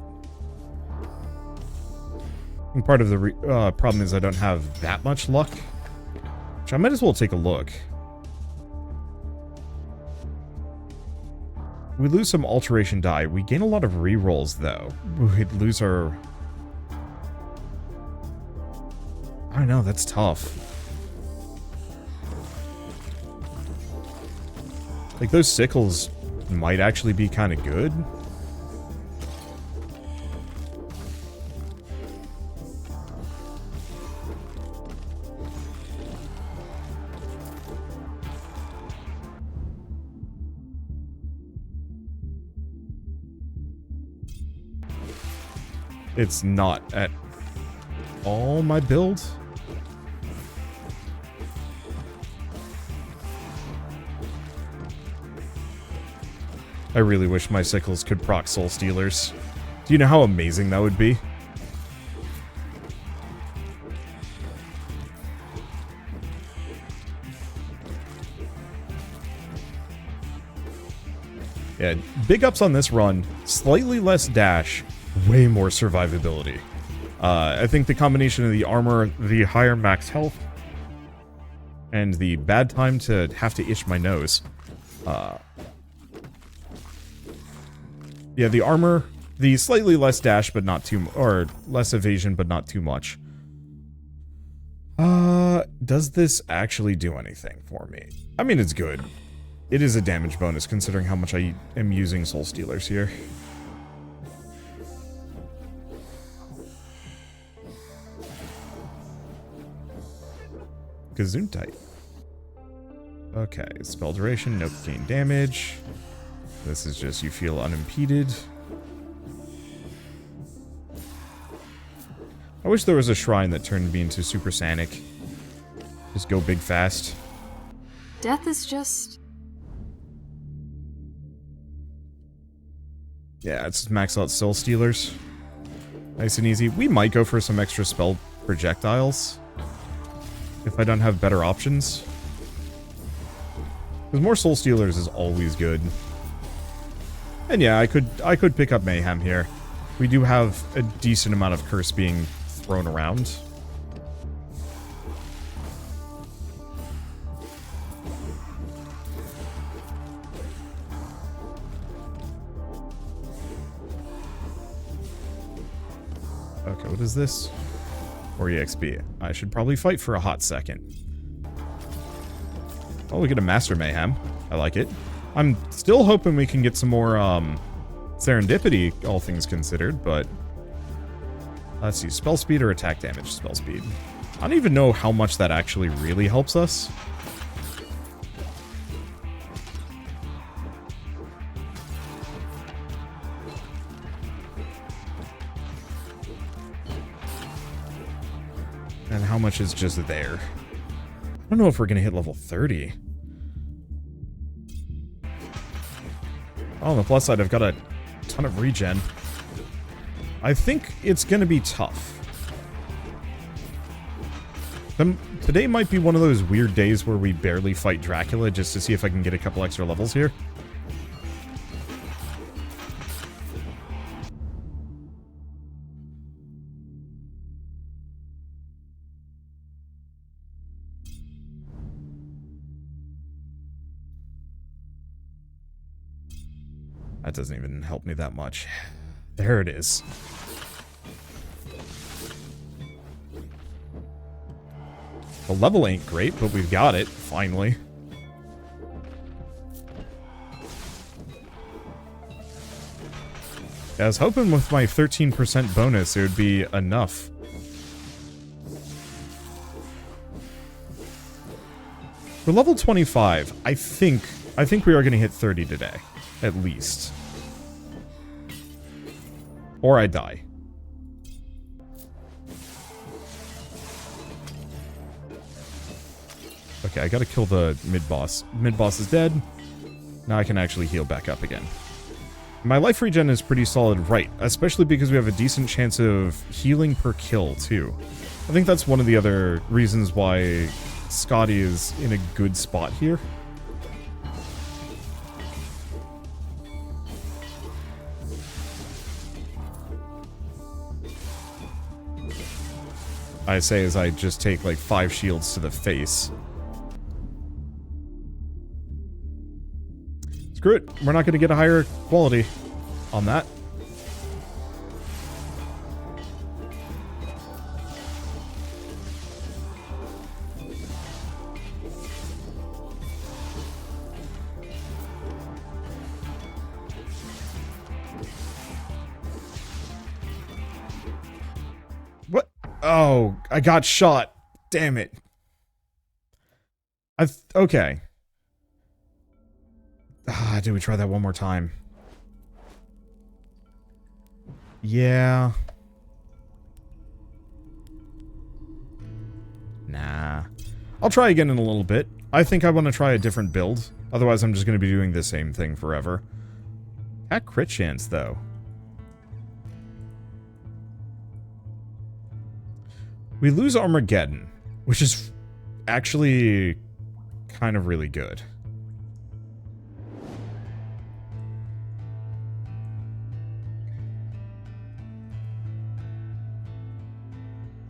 And part of the problem is I don't have that much luck. Which I might as well take a look. We lose some alteration die. We gain a lot of rerolls, though. We'd lose our... I don't know, that's tough. Like, those sickles might actually be kind of good. It's not at all my build. I really wish my sickles could proc soul stealers. Do you know how amazing that would be? Yeah, big ups on this run. Slightly less dash, way more survivability. I think the combination of the armor, the higher max health, and the bad time to have to itch my nose. Yeah, the armor, the slightly less dash, but not too, or less evasion, but not too much. Does this actually do anything for me? I mean, it's good. It is a damage bonus, considering how much I am using Soul Stealers here. Gesundheit. Okay, spell duration, no gain damage. This is just you feel unimpeded. I wish there was a shrine that turned me into Super Sanic. Just go big fast. Death is just... Yeah, it's max out Soul Stealers. Nice and easy. We might go for some extra spell projectiles. If I don't have better options. Because more Soul Stealers is always good. And yeah, I could pick up Mayhem here. We do have a decent amount of curse being thrown around. Okay, what is this? Or EXP. I should probably fight for a hot second. Oh, we get a Master Mayhem. I like it. I'm still hoping we can get some more, serendipity, all things considered, but... Let's see, spell speed or attack damage? Spell speed. I don't even know how much that actually really helps us. And how much is just there? I don't know if we're gonna hit level 30. Oh, on the plus side, I've got a ton of regen. I think it's gonna be tough. Today might be one of those weird days where we barely fight Dracula just to see if I can get a couple extra levels here. That doesn't even help me that much. There it is. The level ain't great, but we've got it, finally. I was hoping with my 13% bonus it would be enough. For level 25, I think we are going to hit 30 today. At least. Or I die. Okay, I gotta kill the mid-boss. Mid-boss is dead. Now I can actually heal back up again. My life regen is pretty solid, right? Especially because we have a decent chance of healing per kill, too. I think that's one of the other reasons why Scotty is in a good spot here. I say as I just take like 5 shields to the face. Screw it. We're not going to get a higher quality on that. What? Oh, I got shot. Damn it. Okay. Do we try that one more time? Yeah. Nah. I'll try again in a little bit. I think I want to try a different build. Otherwise, I'm just going to be doing the same thing forever. At crit chance, though. We lose Armageddon, which is actually kind of really good.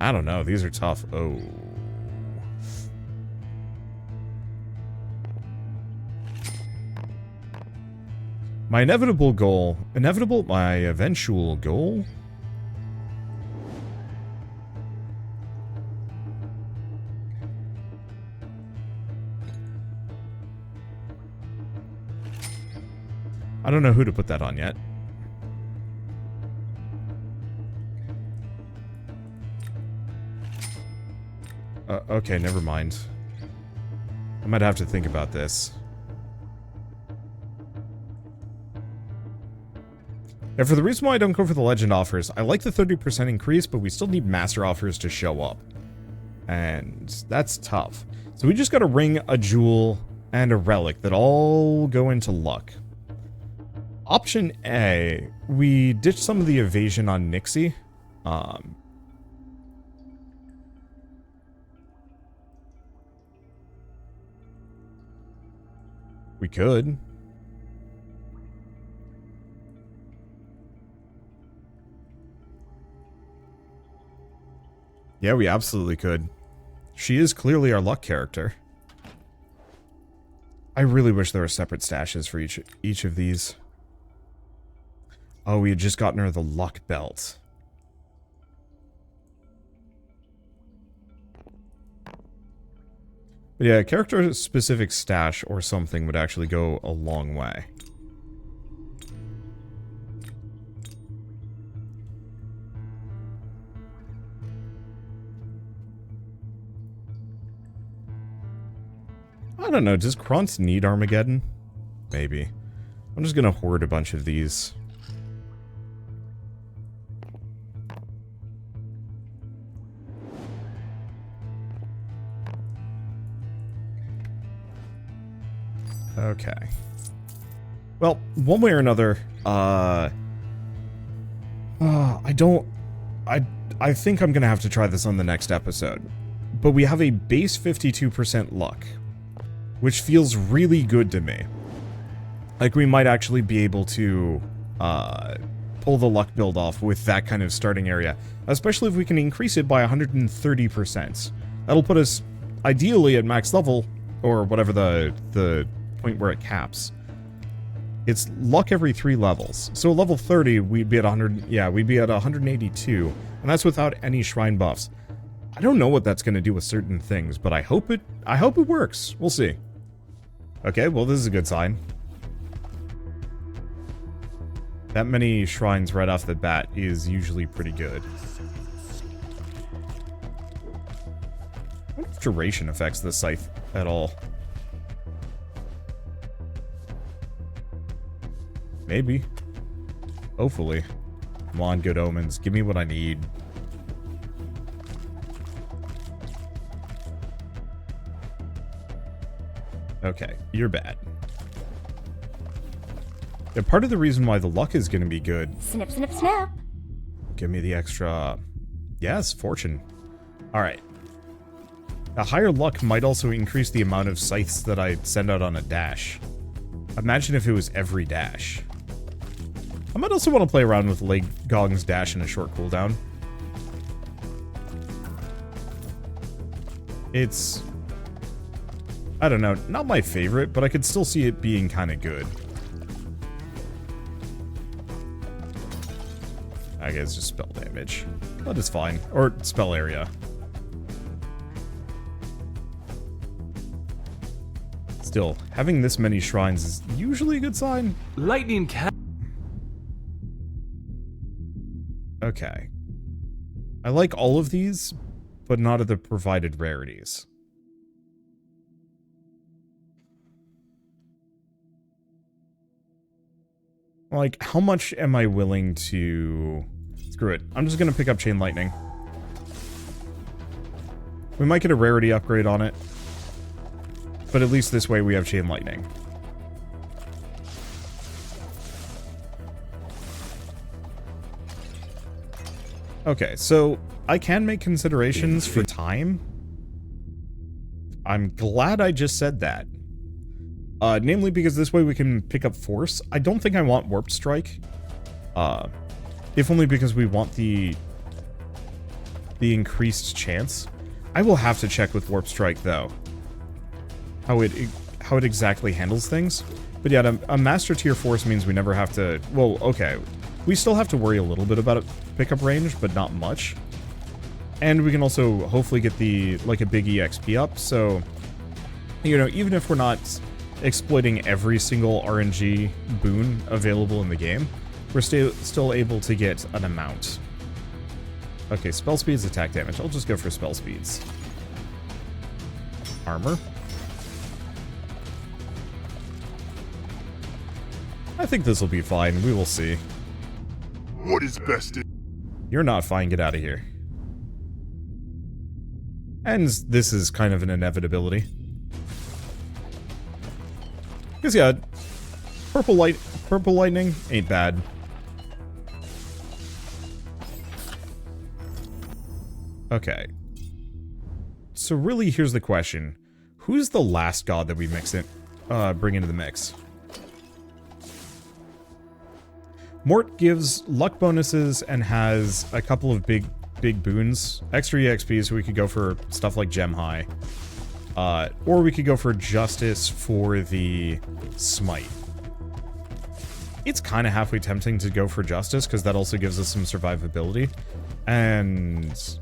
I don't know. These are tough. Oh. My eventual goal. I don't know who to put that on yet. Okay, never mind. I might have to think about this. And for the reason why I don't go for the legend offers, I like the 30% increase, but we still need master offers to show up. And that's tough. So we just got a ring, a jewel, and a relic that all go into luck. Option A, we ditch some of the evasion on Nixie. We could. Yeah, we absolutely could. She is clearly our luck character. I really wish there were separate stashes for each of these. Oh, we had just gotten her the luck belt. But yeah, a character-specific stash or something would actually go a long way. I don't know, does Krantz need Armageddon? Maybe. I'm just gonna hoard a bunch of these. Okay. Well, one way or another, I think I'm gonna have to try this on the next episode. But we have a base 52% luck, which feels really good to me. Like, we might actually be able to pull the luck build off with that kind of starting area, especially if we can increase it by 130%. That'll put us ideally at max level, or whatever the point where it caps. It's luck every 3 levels. So level 30, we'd be at 100. Yeah, we'd be at 182, and that's without any shrine buffs. I don't know what that's going to do with certain things, but I hope it works. We'll see. Okay, well, this is a good sign. That many shrines right off the bat is usually pretty good. I wonder if duration affects the scythe at all. Maybe. Hopefully. Come on, good omens. Give me what I need. Okay, you're bad. Yeah, part of the reason why the luck is going to be good... Snip, snip, snap. Give me the extra... Yes, fortune. Alright. A higher luck might also increase the amount of scythes that I send out on a dash. Imagine if it was every dash. I might also want to play around with Leg Gong's dash in a short cooldown. It's... I don't know, not my favorite, but I could still see it being kind of good. I guess just spell damage. That is fine. Or spell area. Still, having this many shrines is usually a good sign. Lightning can. Okay. I like all of these, but not of the provided rarities. Like, how much am I willing to... Screw it. I'm just gonna pick up Chain Lightning. We might get a rarity upgrade on it. But at least this way we have Chain Lightning. Okay, so I can make considerations for time. I'm glad I just said that. Namely because this way we can pick up Force. I don't think I want Warped Strike. If only because we want the... the increased chance. I will have to check with Warp Strike, though, how it exactly handles things. But yeah, a Master Tier Force means we never have to... Well, okay. We still have to worry a little bit about a pickup range, but not much. And we can also hopefully get the, like, a big EXP up, so... You know, even if we're not exploiting every single RNG boon available in the game, we're still able to get an amount. Okay, spell speeds, attack damage. I'll just go for spell speeds. Armor. I think this will be fine. We will see. What is best? You're not fine. Get out of here. And this is kind of an inevitability. Because, yeah, purple lightning ain't bad. Okay. So really, here's the question. Who's the last god that we bring into the mix? Mort gives luck bonuses and has a couple of big boons. Extra EXP, so we could go for stuff like Gem High. Or we could go for Justice for the Smite. It's kind of halfway tempting to go for Justice, because that also gives us some survivability. And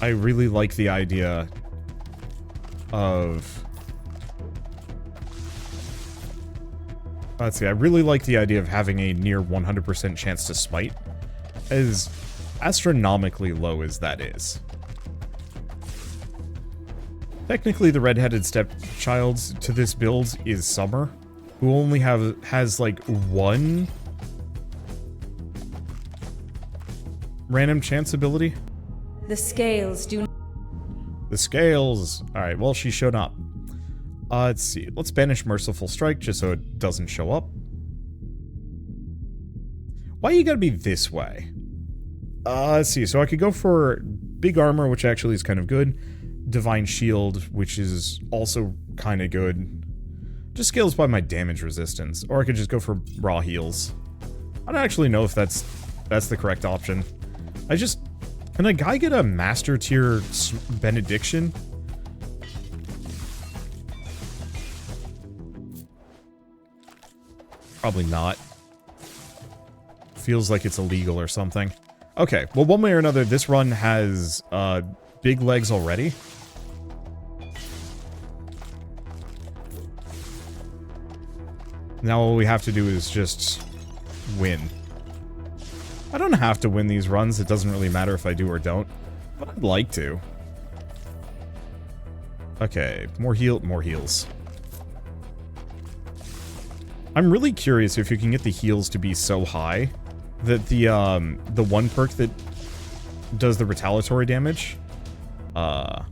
I really like the idea of... Let's see, I really like the idea of having a near 100% chance to Smite, as astronomically low as that is. Technically, the redheaded stepchild to this build is Summer, who only has like one random chance ability. The scales do. The scales. All right. Well, she showed up. Let's see. Let's banish Merciful Strike just so it doesn't show up. Why you gotta be this way? Let's see. So I could go for Big Armor, which actually is kind of good. Divine Shield, which is also kind of good. Just scales by my damage resistance. Or I could just go for Raw Heals. I don't actually know if that's the correct option. Can a guy get a Master Tier Benediction? Probably not. Feels like it's illegal or something. Okay, well, one way or another, this run has big legs already. Now all we have to do is just win. I don't have to win these runs. It doesn't really matter if I do or don't. But I'd like to. Okay, more heals. I'm really curious if you can get the heals to be so high that the one perk that does the retaliatory damage. Oh,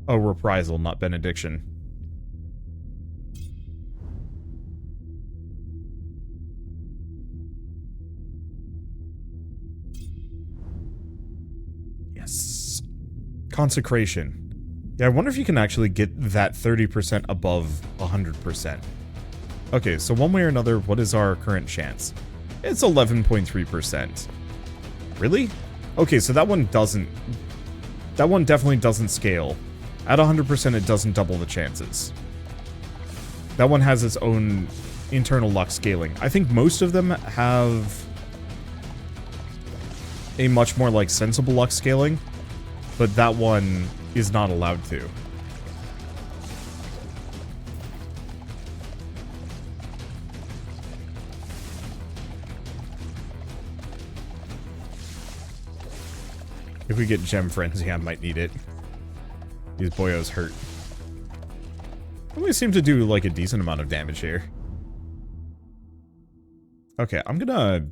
reprisal, not benediction. Yes. Consecration. Yeah, I wonder if you can actually get that 30% above 100%. Okay, so one way or another, what is our current chance? It's 11.3%. Really? Okay, so that one definitely doesn't scale. At 100%, it doesn't double the chances. That one has its own internal luck scaling. I think most of them have a much more, like, sensible luck scaling, but that one is not allowed to. If we get Gem Frenzy, I might need it. These boyos hurt. We seem to do, like, a decent amount of damage here. Okay, I'm gonna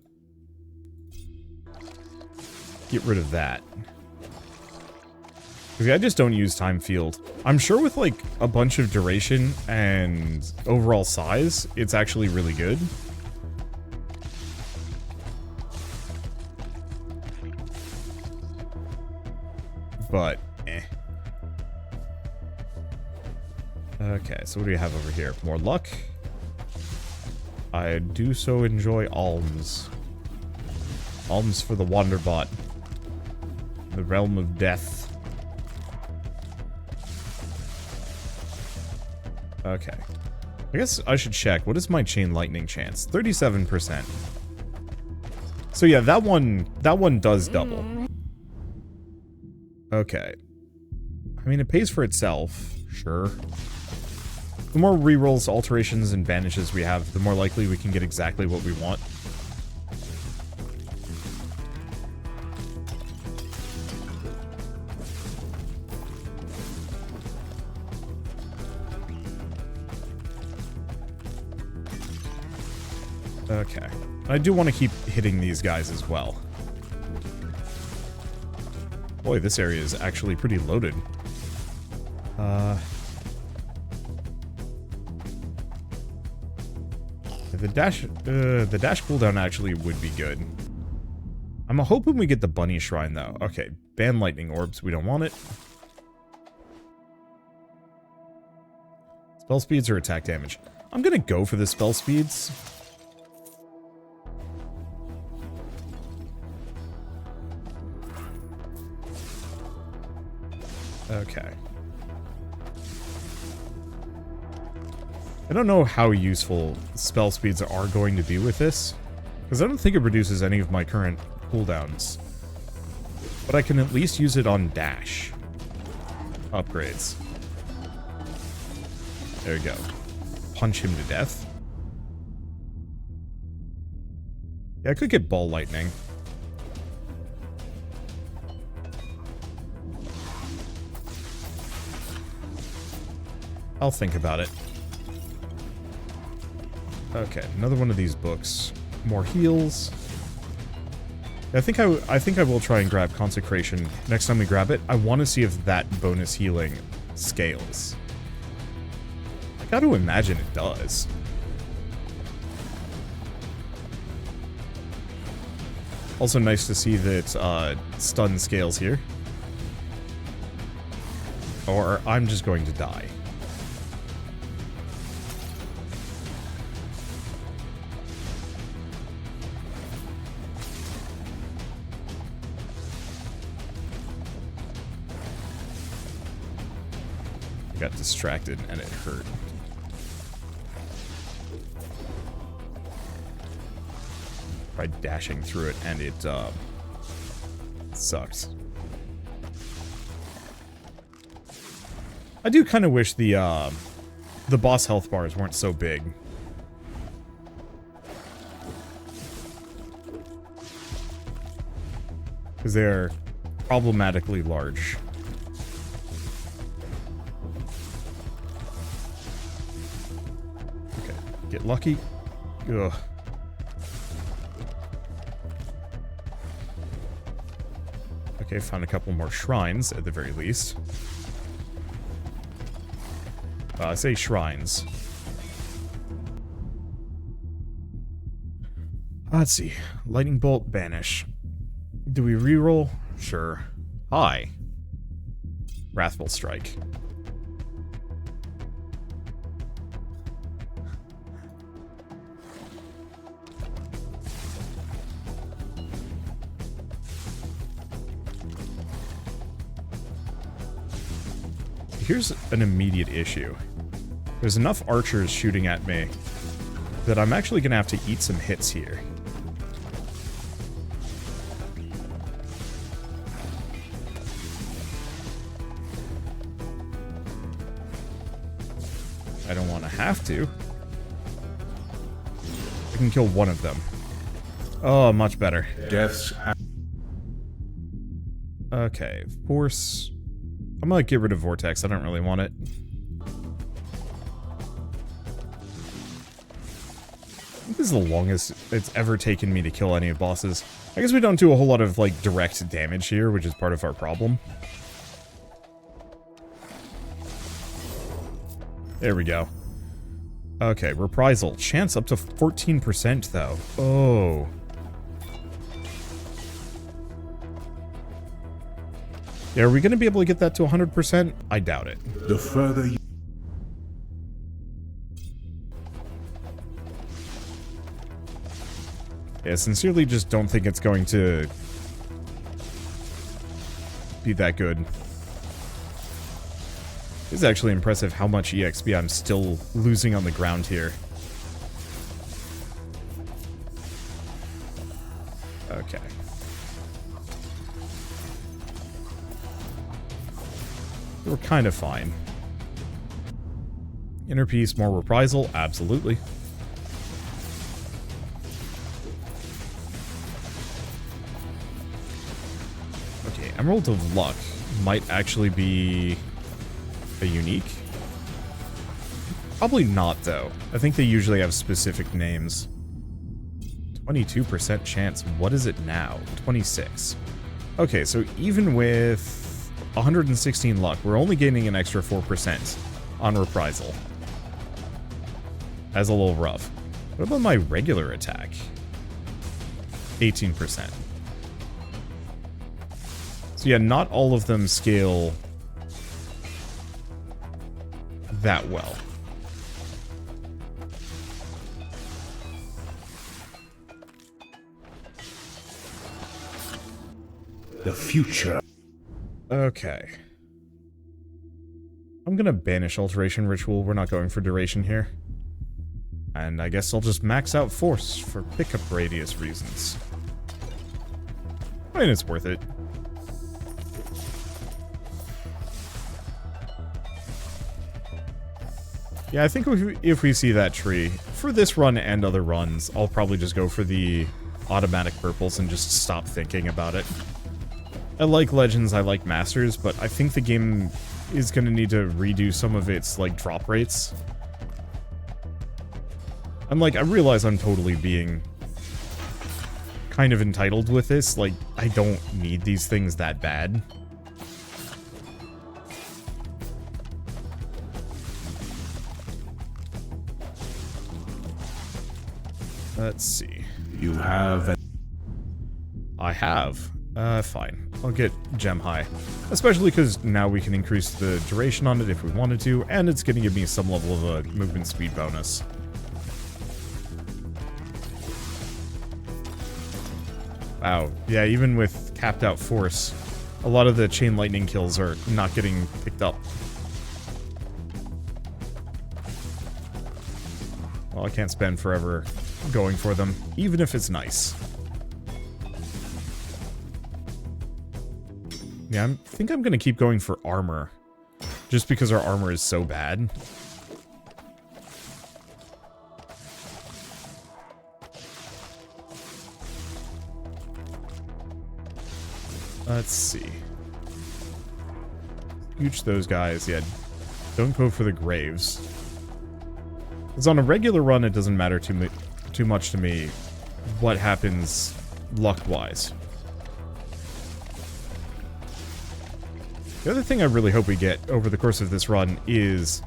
get rid of that. Because I just don't use Time Field. I'm sure with, like, a bunch of duration and overall size, it's actually really good. But, eh. Okay, so what do we have over here? More luck. I do so enjoy alms. Alms for the Wanderbot. The realm of death. Okay. I guess I should check. What is my chain lightning chance? 37%. So yeah, that one does double. Okay. I mean, it pays for itself. Sure. The more rerolls, alterations, and banishes we have, the more likely we can get exactly what we want. Okay. I do want to keep hitting these guys as well. Boy, this area is actually pretty loaded. The dash cooldown actually would be good. I'm hoping we get the bunny shrine though. Okay, ban lightning orbs. We don't want it. Spell speeds or attack damage. I'm gonna go for the spell speeds. Okay. I don't know how useful spell speeds are going to be with this, because I don't think it reduces any of my current cooldowns. But I can at least use it on dash upgrades. There you go. Punch him to death. Yeah, I could get ball lightning. I'll think about it. Okay, another one of these books. More heals. I think I will try and grab Consecration next time we grab it. I want to see if that bonus healing scales. I got to imagine it does. Also nice to see that stun scales here. Or I'm just going to die. Got distracted and it hurt. Tried dashing through it and it sucks. I do kind of wish the boss health bars weren't so big. Because they're problematically large. Get lucky. Ugh. Okay, found a couple more shrines at the very least. I say shrines. Let's see. Lightning bolt, banish. Do we reroll? Sure. Hi. Wrathful strike. Here's an immediate issue. There's enough archers shooting at me that I'm actually going to have to eat some hits here. I don't want to have to. I can kill one of them. Oh, much better. Death's... Okay, force... I'm gonna get rid of Vortex, I don't really want it. I think this is the longest it's ever taken me to kill any of bosses. I guess we don't do a whole lot of, like, direct damage here, which is part of our problem. There we go. Okay, reprisal. Chance up to 14%, though. Oh. Yeah, are we going to be able to get that to 100%? I doubt it. The further you... Yeah, sincerely just don't think it's going to be that good. It's actually impressive how much EXP I'm still losing on the ground here. Okay. We're kind of fine. Inner peace, more reprisal? Absolutely. Okay, Emerald of Luck might actually be a unique. Probably not, though. I think they usually have specific names. 22% chance. What is it now? 26. Okay, so even with 116 luck, we're only gaining an extra 4% on reprisal. That's a little rough. What about my regular attack? 18%. So yeah, not all of them scale that well. The future. Okay. I'm gonna banish Alteration Ritual. We're not going for duration here. And I guess I'll just max out Force for pickup radius reasons. I mean, it's worth it. Yeah, I think if we see that tree, for this run and other runs, I'll probably just go for the automatic purples and just stop thinking about it. I like Legends, I like Masters, but I think the game is going to need to redo some of its, like, drop rates. I'm like, I realize I'm totally being kind of entitled with this. Like, I don't need these things that bad. Let's see. You have... I have. Fine. I'll get Gem High. Especially because now we can increase the duration on it if we wanted to, and it's going to give me some level of a movement speed bonus. Wow. Yeah, even with capped out force, a lot of the chain lightning kills are not getting picked up. Well, I can't spend forever going for them, even if it's nice. Yeah, I think I'm gonna keep going for armor. Just because our armor is so bad. Let's see. Gooch those guys, yeah. Don't go for the graves. Because on a regular run, it doesn't matter too much to me what happens luck-wise. The other thing I really hope we get over the course of this run is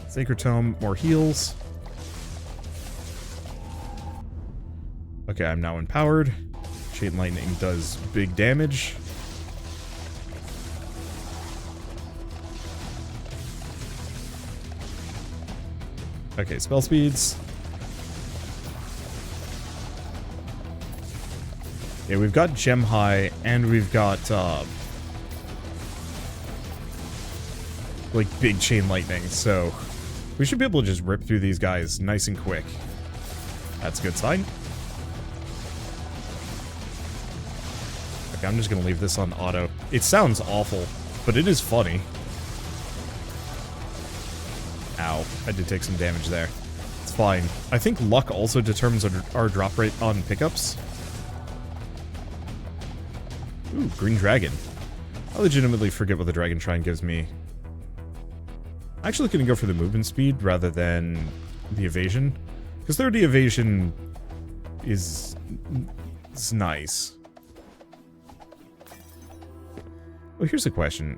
Sacred Tome, more heals. Okay, I'm now empowered. Chain Lightning does big damage. Okay, spell speeds. Yeah, we've got Gem High, and we've got, like, big Chain Lightning, so we should be able to just rip through these guys nice and quick. That's a good sign. Okay, I'm just gonna leave this on auto. It sounds awful, but it is funny. Ow, I did take some damage there. It's fine. I think luck also determines our drop rate on pickups. Ooh, green dragon. I legitimately forget what the dragon shrine gives me. I'm actually going to go for the movement speed rather than the evasion. Because 30 evasion is nice. Well, here's a question.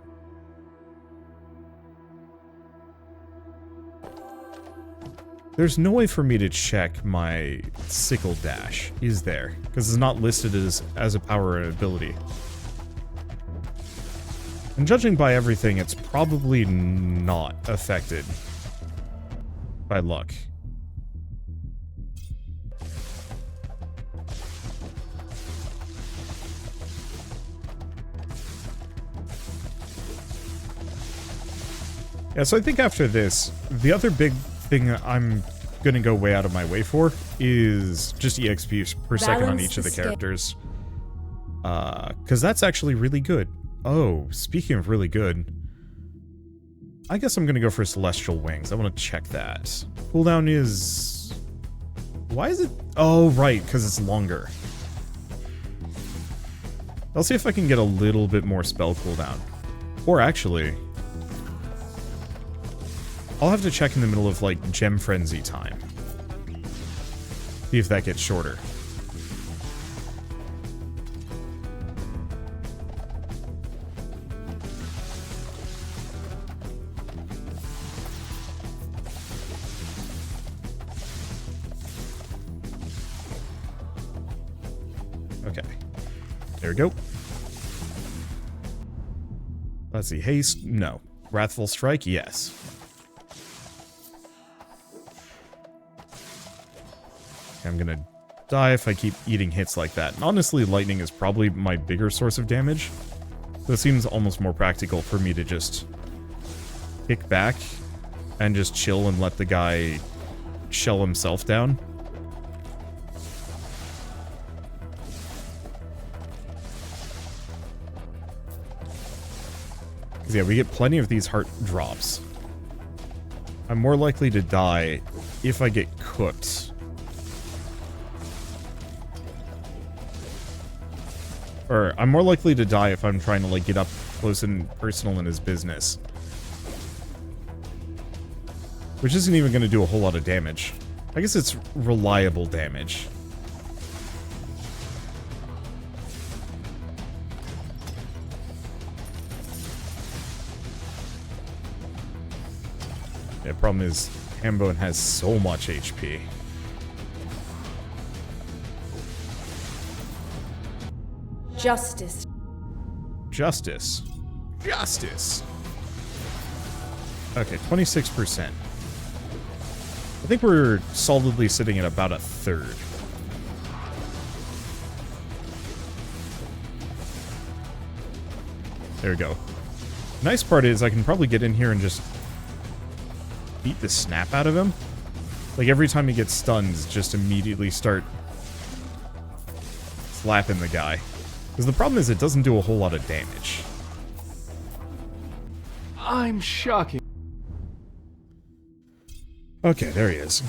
There's no way for me to check my sickle dash, is there? Because it's not listed as a power or ability. And judging by everything, it's probably not affected by luck. Yeah, so I think after this, the other big thing I'm gonna go way out of my way for is just EXP per second on each of the characters. Because that's actually really good. Oh, speaking of really good, I guess I'm gonna go for Celestial Wings. I want to check that. Cooldown is... Why is it... Oh, right, because it's longer. I'll see if I can get a little bit more spell cooldown. Or actually... I'll have to check in the middle of, like, Gem Frenzy time. See if that gets shorter. Okay. There we go. Let's see. Haste? No. Wrathful Strike? Yes. I'm gonna die if I keep eating hits like that. And honestly, lightning is probably my bigger source of damage. So it seems almost more practical for me to just kick back and just chill and let the guy shell himself down. Because yeah, we get plenty of these heart drops. I'm more likely to die if I get cooked. Or, I'm more likely to die if I'm trying to, like, get up close and personal in his business. Which isn't even going to do a whole lot of damage. I guess it's reliable damage. Yeah, problem is, Hambone has so much HP. Justice. Justice. Justice. Okay, 26%. I think we're solidly sitting at about a third. There we go. Nice part is I can probably get in here and just beat the snap out of him. Like every time he gets stunned, just immediately start slapping the guy. Because the problem is it doesn't do a whole lot of damage. I'm shocking. Okay, there he is.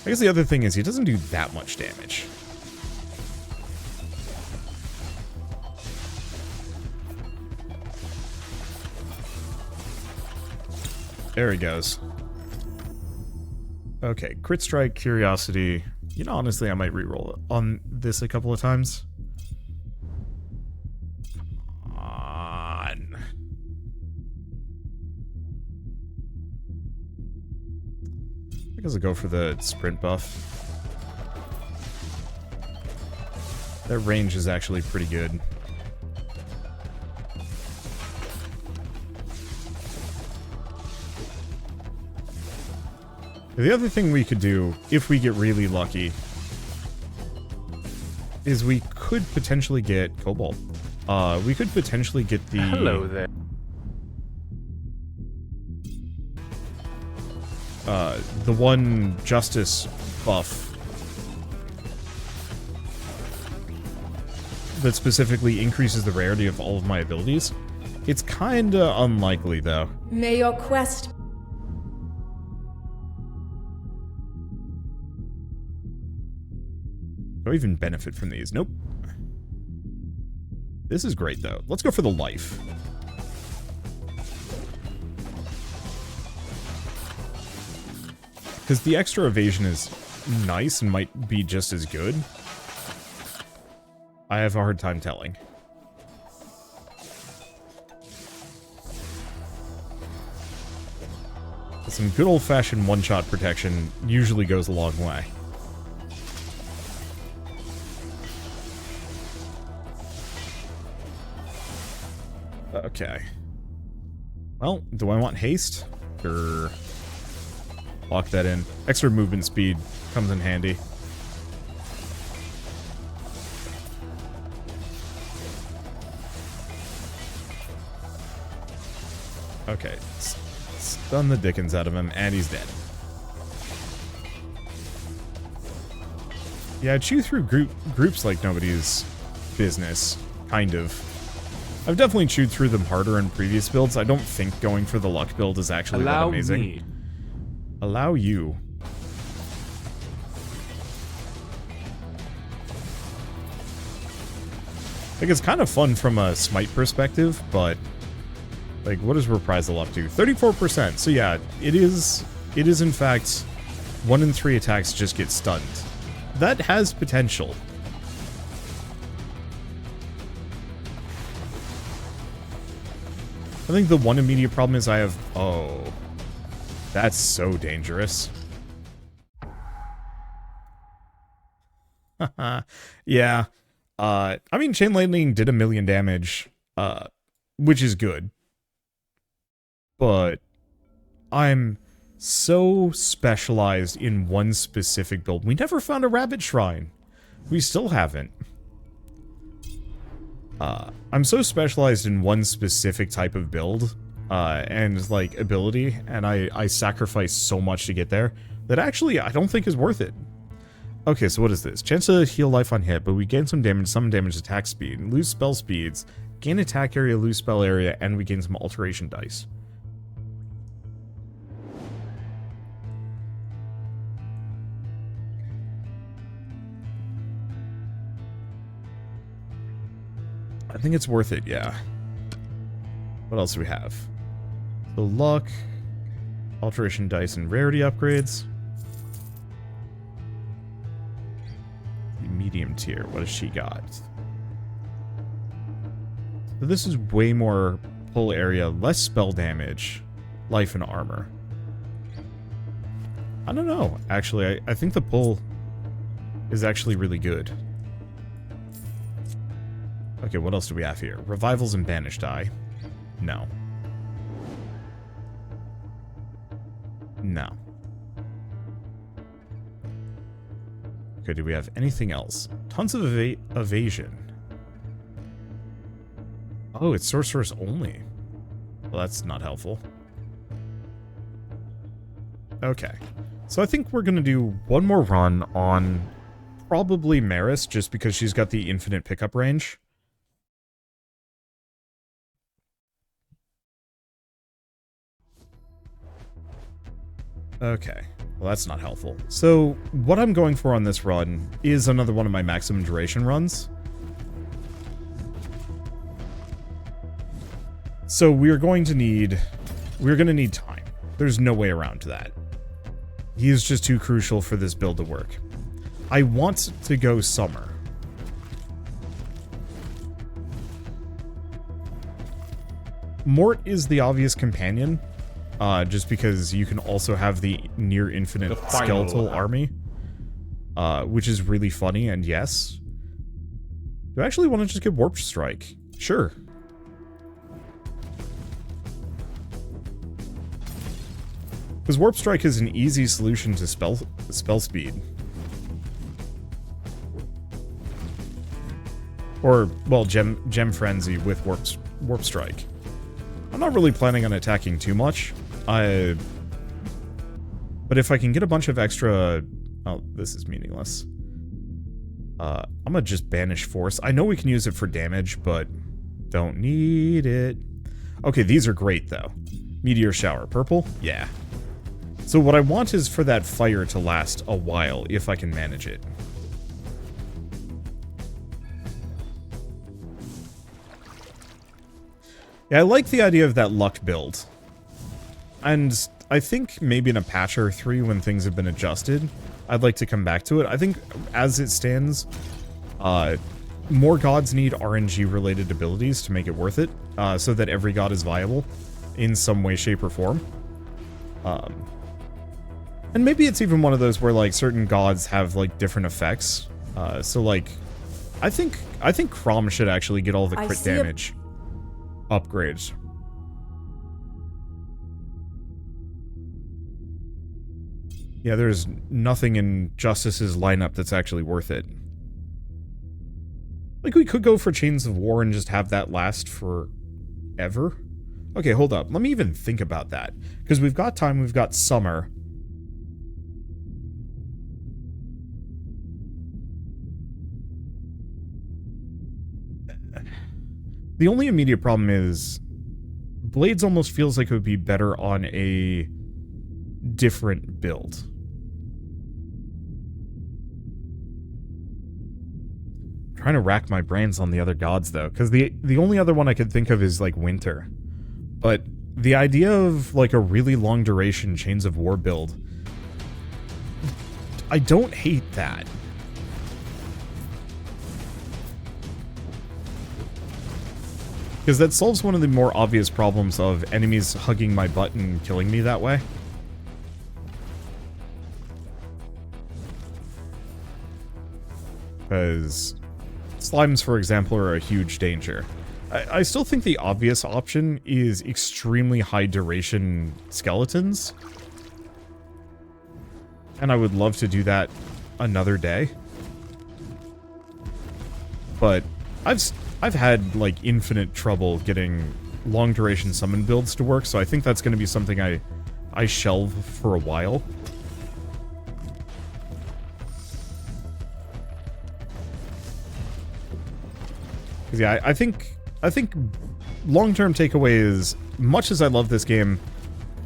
I guess the other thing is he doesn't do that much damage. There he goes. Okay, crit strike, curiosity. You know, honestly, I might reroll it on this a couple of times. Come on. I guess I'll go for the sprint buff. That range is actually pretty good. The other thing we could do, if we get really lucky, is we could potentially get Cobalt. We could potentially get the... Hello there. The one Justice buff that specifically increases the rarity of all of my abilities. It's kinda unlikely, though. May your quest... Do I even benefit from these? Nope. This is great, though. Let's go for the life. Because the extra evasion is nice and might be just as good. I have a hard time telling. Some good old-fashioned one-shot protection usually goes a long way. Okay. Well, do I want haste? Or lock that in. Extra movement speed comes in handy. Okay. Stun the dickens out of him, and he's dead. Yeah, chew through groups like nobody's business, kind of. I've definitely chewed through them harder in previous builds. I don't think going for the luck build is actually that amazing. Me. Allow you. Like, it's kind of fun from a smite perspective, but like, what does reprisal up to? 34%. So yeah, it is in fact 1 in 3 attacks just get stunned. That has potential. I think the one immediate problem is I have... Oh. That's so dangerous. Yeah. I mean, Chain Lightning did 1 million damage, which is good. But I'm so specialized in one specific build. We never found a rabbit shrine. We still haven't. I'm so specialized in one specific type of build, and, like, ability, and I sacrifice so much to get there, that actually I don't think is worth it. Okay, so what is this? Chance to heal life on hit, but we gain some damage, attack speed, lose spell speeds, gain attack area, lose spell area, and we gain some alteration dice. I think it's worth it, yeah. What else do we have? So luck, alteration dice, and rarity upgrades. Medium tier, what has she got? So this is way more pull area, less spell damage, life and armor. I don't know, actually, I think the pull is actually really good. Okay, what else do we have here? Revivals and banished eye. No. No. Okay, do we have anything else? Tons of evasion. Oh, it's sorceress only. Well, that's not helpful. Okay. So I think we're going to do one more run on probably Maris, just because she's got the infinite pickup range. Okay. Well, that's not helpful. So, what I'm going for on this run is another one of my maximum duration runs. So, we're going to need time. There's no way around that. He is just too crucial for this build to work. I want to go summer. Mort is the obvious companion. Just because you can also have the near infinite skeletal army, which is really funny, and yes. Do I actually want to just get Warp Strike? Sure. Because Warp Strike is an easy solution to spell speed. Or, well, Gem Frenzy with Warp Strike. I'm not really planning on attacking too much. But if I can get a bunch of extra... Oh, this is meaningless. I'm gonna just banish force. I know we can use it for damage, but don't need it. Okay, these are great, though. Meteor Shower. Purple? Yeah. So what I want is for that fire to last a while, if I can manage it. Yeah, I like the idea of that luck build. And I think maybe in a patch or 3 when things have been adjusted, I'd like to come back to it. I think as it stands, more gods need RNG-related abilities to make it worth it, so that every god is viable in some way, shape, or form. And maybe it's even one of those where, like, certain gods have, like, different effects. So, like, I think Chrom should actually get all the crit damage upgrades. Yeah, there's nothing in Justice's lineup that's actually worth it. Like, we could go for Chains of War and just have that last forever. Okay, hold up. Let me even think about that. Because we've got time, we've got summer. The only immediate problem is Blades almost feels like it would be better on a different build. I'm trying to rack my brains on the other gods though, because the only other one I could think of is like Winter. But the idea of like a really long duration Chains of War build, I don't hate that. Because that solves one of the more obvious problems of enemies hugging my butt and killing me that way. Because slimes, for example, are a huge danger. I still think the obvious option is extremely high duration skeletons. And I would love to do that another day. But I've had, like, infinite trouble getting long-duration summon builds to work, so I think that's going to be something I shelve for a while. Because, yeah, I think long-term takeaway is, much as I love this game,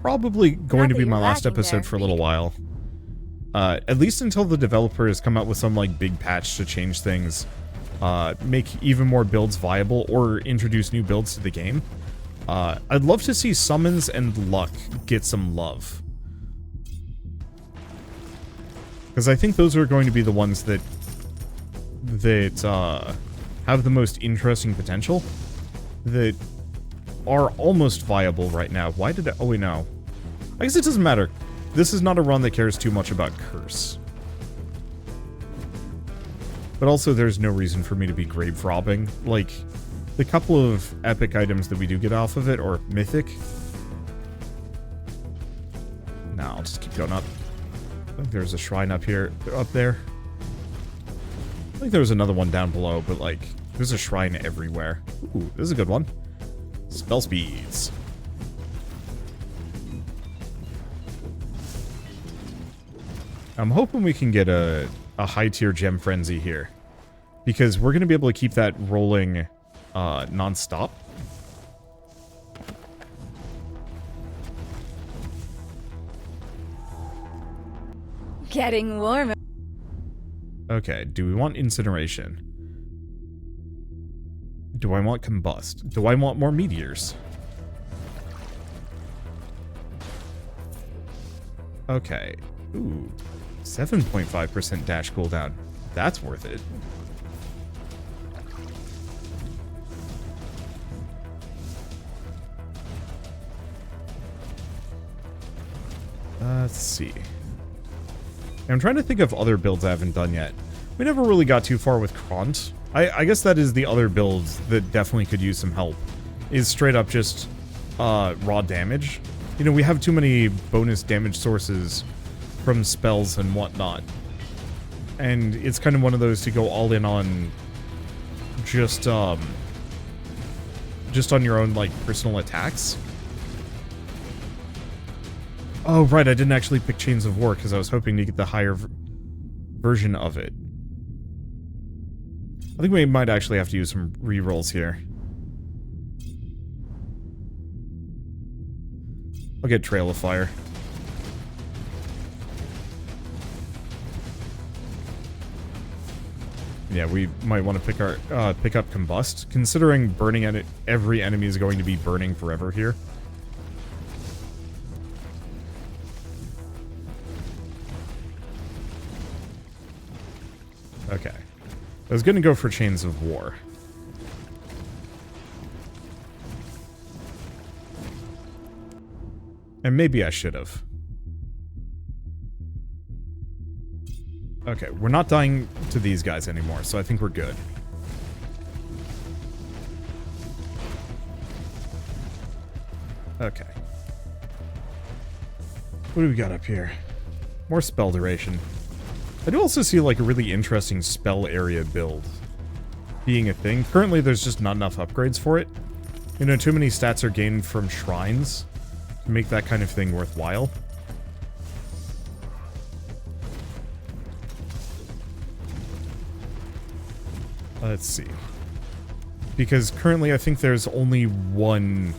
probably going to be my last episode for a little while. At least until the developers come out with some, like, big patch to change things. Make even more builds viable, or introduce new builds to the game. I'd love to see summons and luck get some love. Because I think those are going to be the ones that have the most interesting potential, that are almost viable right now. Why did I... Oh, wait, no. I guess it doesn't matter. This is not a run that cares too much about Curse. But also, there's no reason for me to be grave robbing. Like, the couple of epic items that we do get off of it, or mythic. No, I'll just keep going up. I think there's a shrine up here, up there. I think there was another one down below, but like, there's a shrine everywhere. Ooh, this is a good one. Spell speeds. I'm hoping we can get a high-tier gem frenzy here, because we're going to be able to keep that rolling non-stop. Getting warmer. Okay, do we want incineration? Do I want combust? Do I want more meteors? Okay. Ooh. 7.5% dash cooldown. That's worth it. Let's see. I'm trying to think of other builds I haven't done yet. We never really got too far with Kront. I guess that is the other build that definitely could use some help. Is straight up just raw damage. You know, we have too many bonus damage sources from spells and whatnot. And it's kind of one of those to go all in on just on your own, like, personal attacks. Oh, right, I didn't actually pick Chains of War because I was hoping to get the higher version of it. I think we might actually have to use some rerolls here. I'll get Trail of Fire. Yeah, we might want to pick up Combust, considering burning at it, every enemy is going to be burning forever here. Okay. I was going to go for Chains of War. And maybe I should have. Okay, we're not dying to these guys anymore, so I think we're good. Okay. What do we got up here? More spell duration. I do also see, like, a really interesting spell area build being a thing. Currently, there's just not enough upgrades for it. You know, too many stats are gained from shrines to make that kind of thing worthwhile. Let's see. Because currently I think there's only one...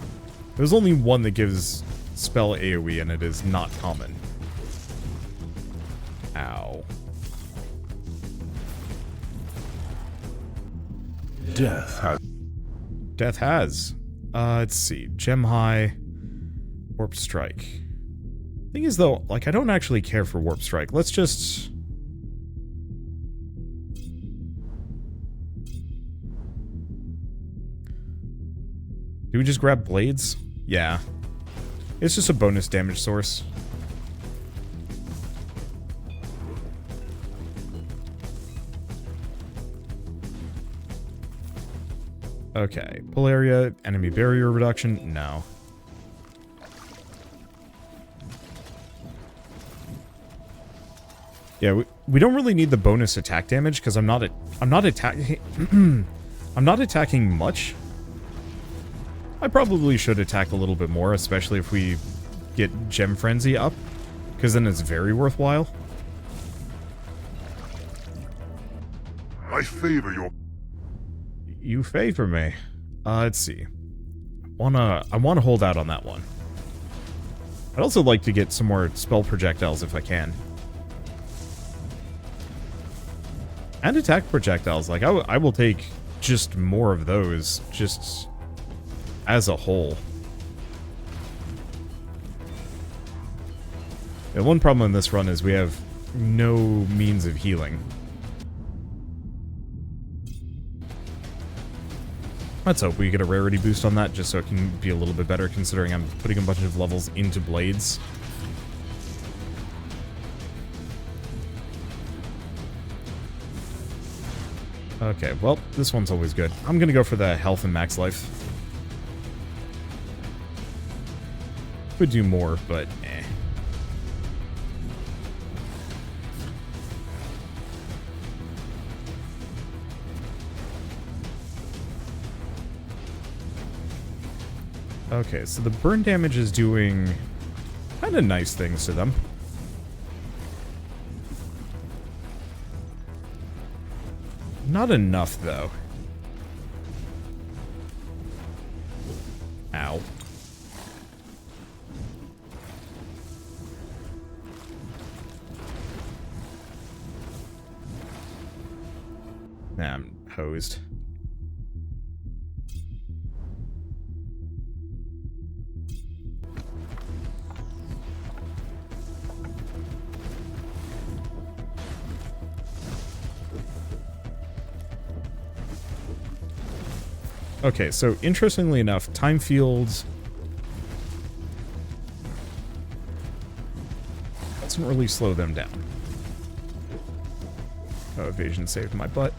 There's only one that gives spell AoE, and it is not common. Ow. Death has. Let's see. Gem High. Warp Strike. Thing is, though, like, I don't actually care for Warp Strike. Let's just... Do we just grab blades? Yeah. It's just a bonus damage source. Okay. Pull area, enemy barrier reduction? No. Yeah, we don't really need the bonus attack damage because I'm not attacking I'm not attacking much. I probably should attack a little bit more, especially if we get Gem Frenzy up, because then it's very worthwhile. I favor your... You favor me. Let's see. I wanna hold out on that one. I'd also like to get some more spell projectiles if I can. And attack projectiles. Like, I will take just more of those, just as a whole. The one problem in this run is we have no means of healing. Let's hope we get a rarity boost on that, just so it can be a little bit better, considering I'm putting a bunch of levels into blades. Okay, well, this one's always good. I'm gonna go for the health and max life. Could do more, but eh. Okay, so the burn damage is doing kind of nice things to them. Not enough, though. Ow. Nah, I'm hosed. Okay, so interestingly enough, time fields doesn't really slow them down. Oh, evasion saved my butt.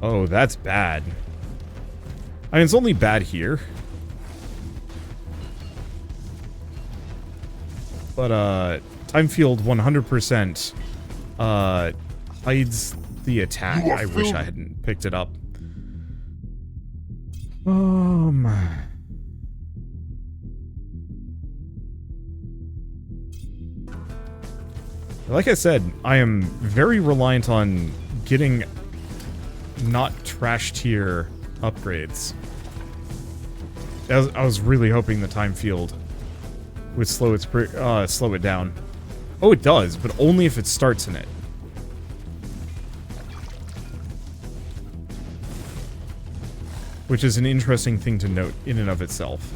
Oh, that's bad. I mean, it's only bad here. But, time field 100%, hides the attack. I wish I hadn't picked it up. Like I said, I am very reliant on getting not trash tier upgrades. I was really hoping the time field would slow it down. Oh, it does, but only if it starts in it. Which is an interesting thing to note in and of itself.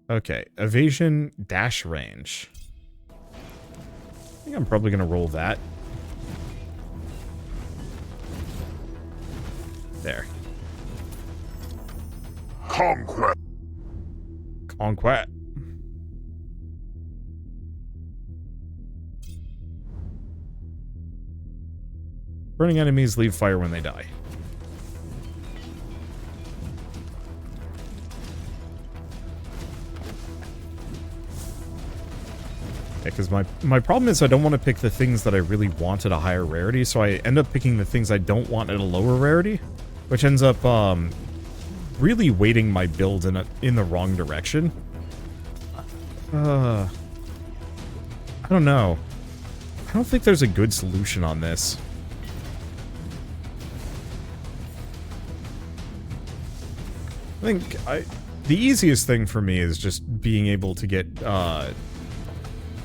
Okay, evasion, dash range. I think I'm probably gonna roll that. There. Conquest. Conquest. Burning enemies leave fire when they die. Because my problem is I don't want to pick the things that I really want at a higher rarity, so I end up picking the things I don't want at a lower rarity, which ends up really weighting my build in the wrong direction. I don't know. I don't think there's a good solution on this. I think the easiest thing for me is just being able to get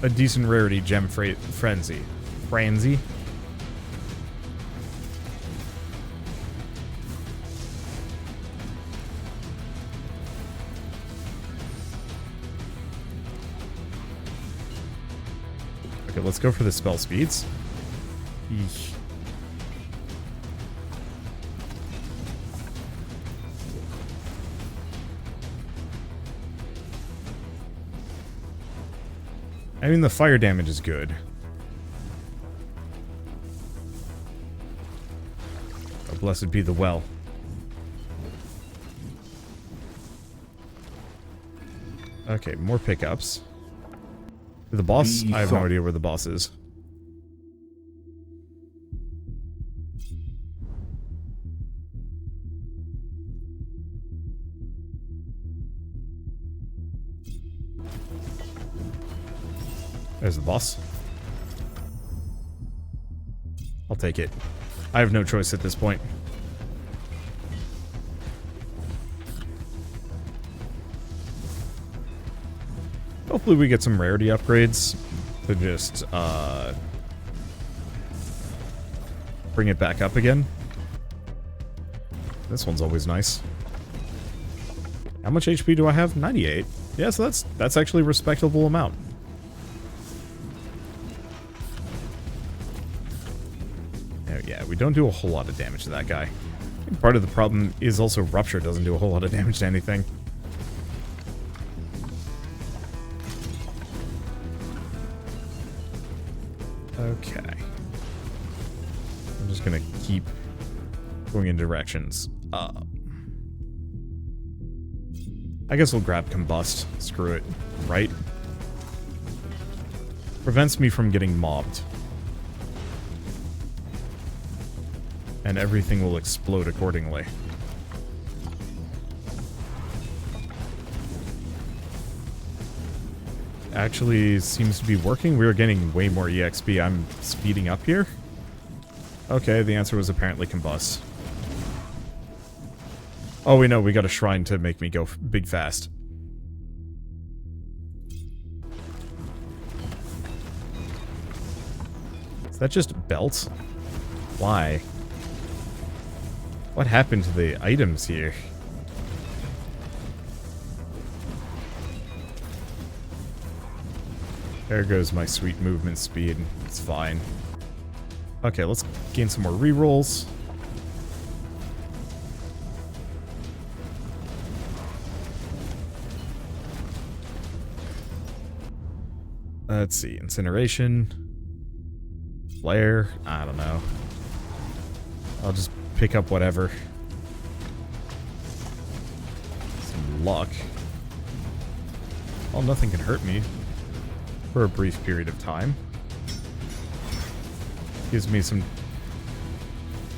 a decent rarity gem frenzy. Okay, let's go for the spell speeds. Eesh. I mean, the fire damage is good. Oh, blessed be the well. Okay, more pickups. The boss? I have no idea where the boss is. There's the boss. I'll take it. I have no choice at this point. Hopefully we get some rarity upgrades to just bring it back up again. This one's always nice. How much HP do I have? 98. Yeah, so that's actually a respectable amount. Yeah, we don't do a whole lot of damage to that guy. I think part of the problem is also Rupture doesn't do a whole lot of damage to anything. Okay. I'm just gonna keep going in directions. I guess we'll grab Combust. Screw it. Right? Prevents me from getting mobbed. And everything will explode accordingly. Actually seems to be working. We are getting way more EXP. I'm speeding up here. Okay, the answer was apparently Combust. Oh, we know we got a shrine to make me go big fast. Is that just belt? Why? What happened to the items here? There goes my sweet movement speed. It's fine. Okay, let's gain some more rerolls. Let's see. Incineration. Flare. I don't know. I'll just pick up whatever. Some luck. Well, nothing can hurt me. For a brief period of time. Gives me some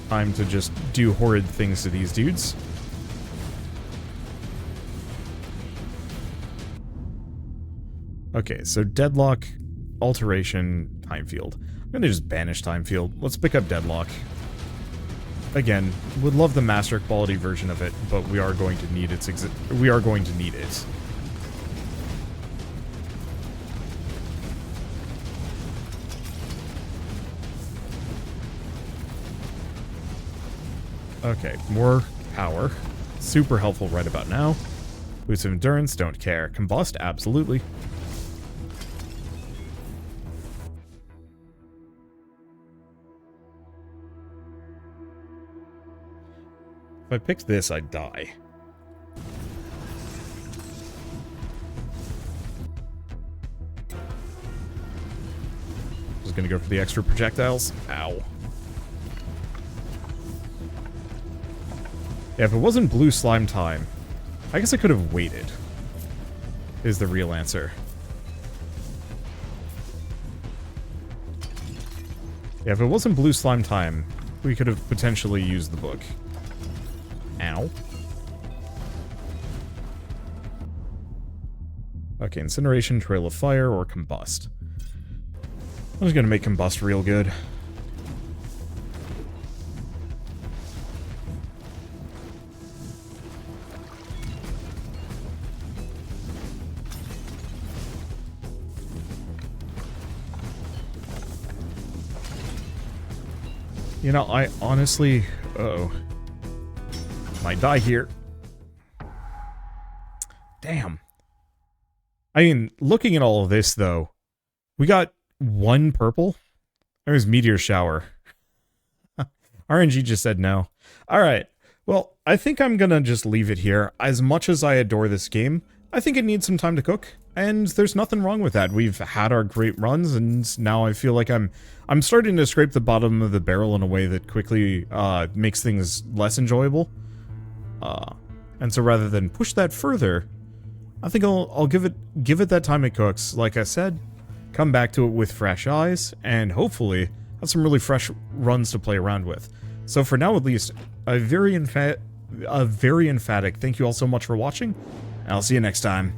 time to just do horrid things to these dudes. Okay, so Deadlock, Alteration, Time Field. I'm gonna just banish Time Field. Let's pick up Deadlock. Again, would love the master quality version of it, but we are going to need its we are going to need it. Okay, more power. Super helpful right about now. Boost of endurance, don't care. Combust, absolutely. If I picked this, I'd die. Just gonna go for the extra projectiles. Ow. Yeah, if it wasn't blue slime time, I guess I could have waited, is the real answer. Yeah, if it wasn't blue slime time, we could have potentially used the book. Ow. Okay, incineration, trail of fire, or combust. I'm just gonna make combust real good. You know, I honestly... Uh-oh. Might die here. Damn. I mean, looking at all of this, though, we got 1 purple. There's meteor shower. RNG just said no. Alright, well, I think I'm gonna just leave it here. As much as I adore this game, I think it needs some time to cook, and there's nothing wrong with that. We've had our great runs, and now I feel like I'm starting to scrape the bottom of the barrel in a way that quickly makes things less enjoyable. And so rather than push that further, I think I'll give it that time it cooks. Like I said, come back to it with fresh eyes, and hopefully have some really fresh runs to play around with. So for now, at least, a very emphatic thank you all so much for watching, and I'll see you next time.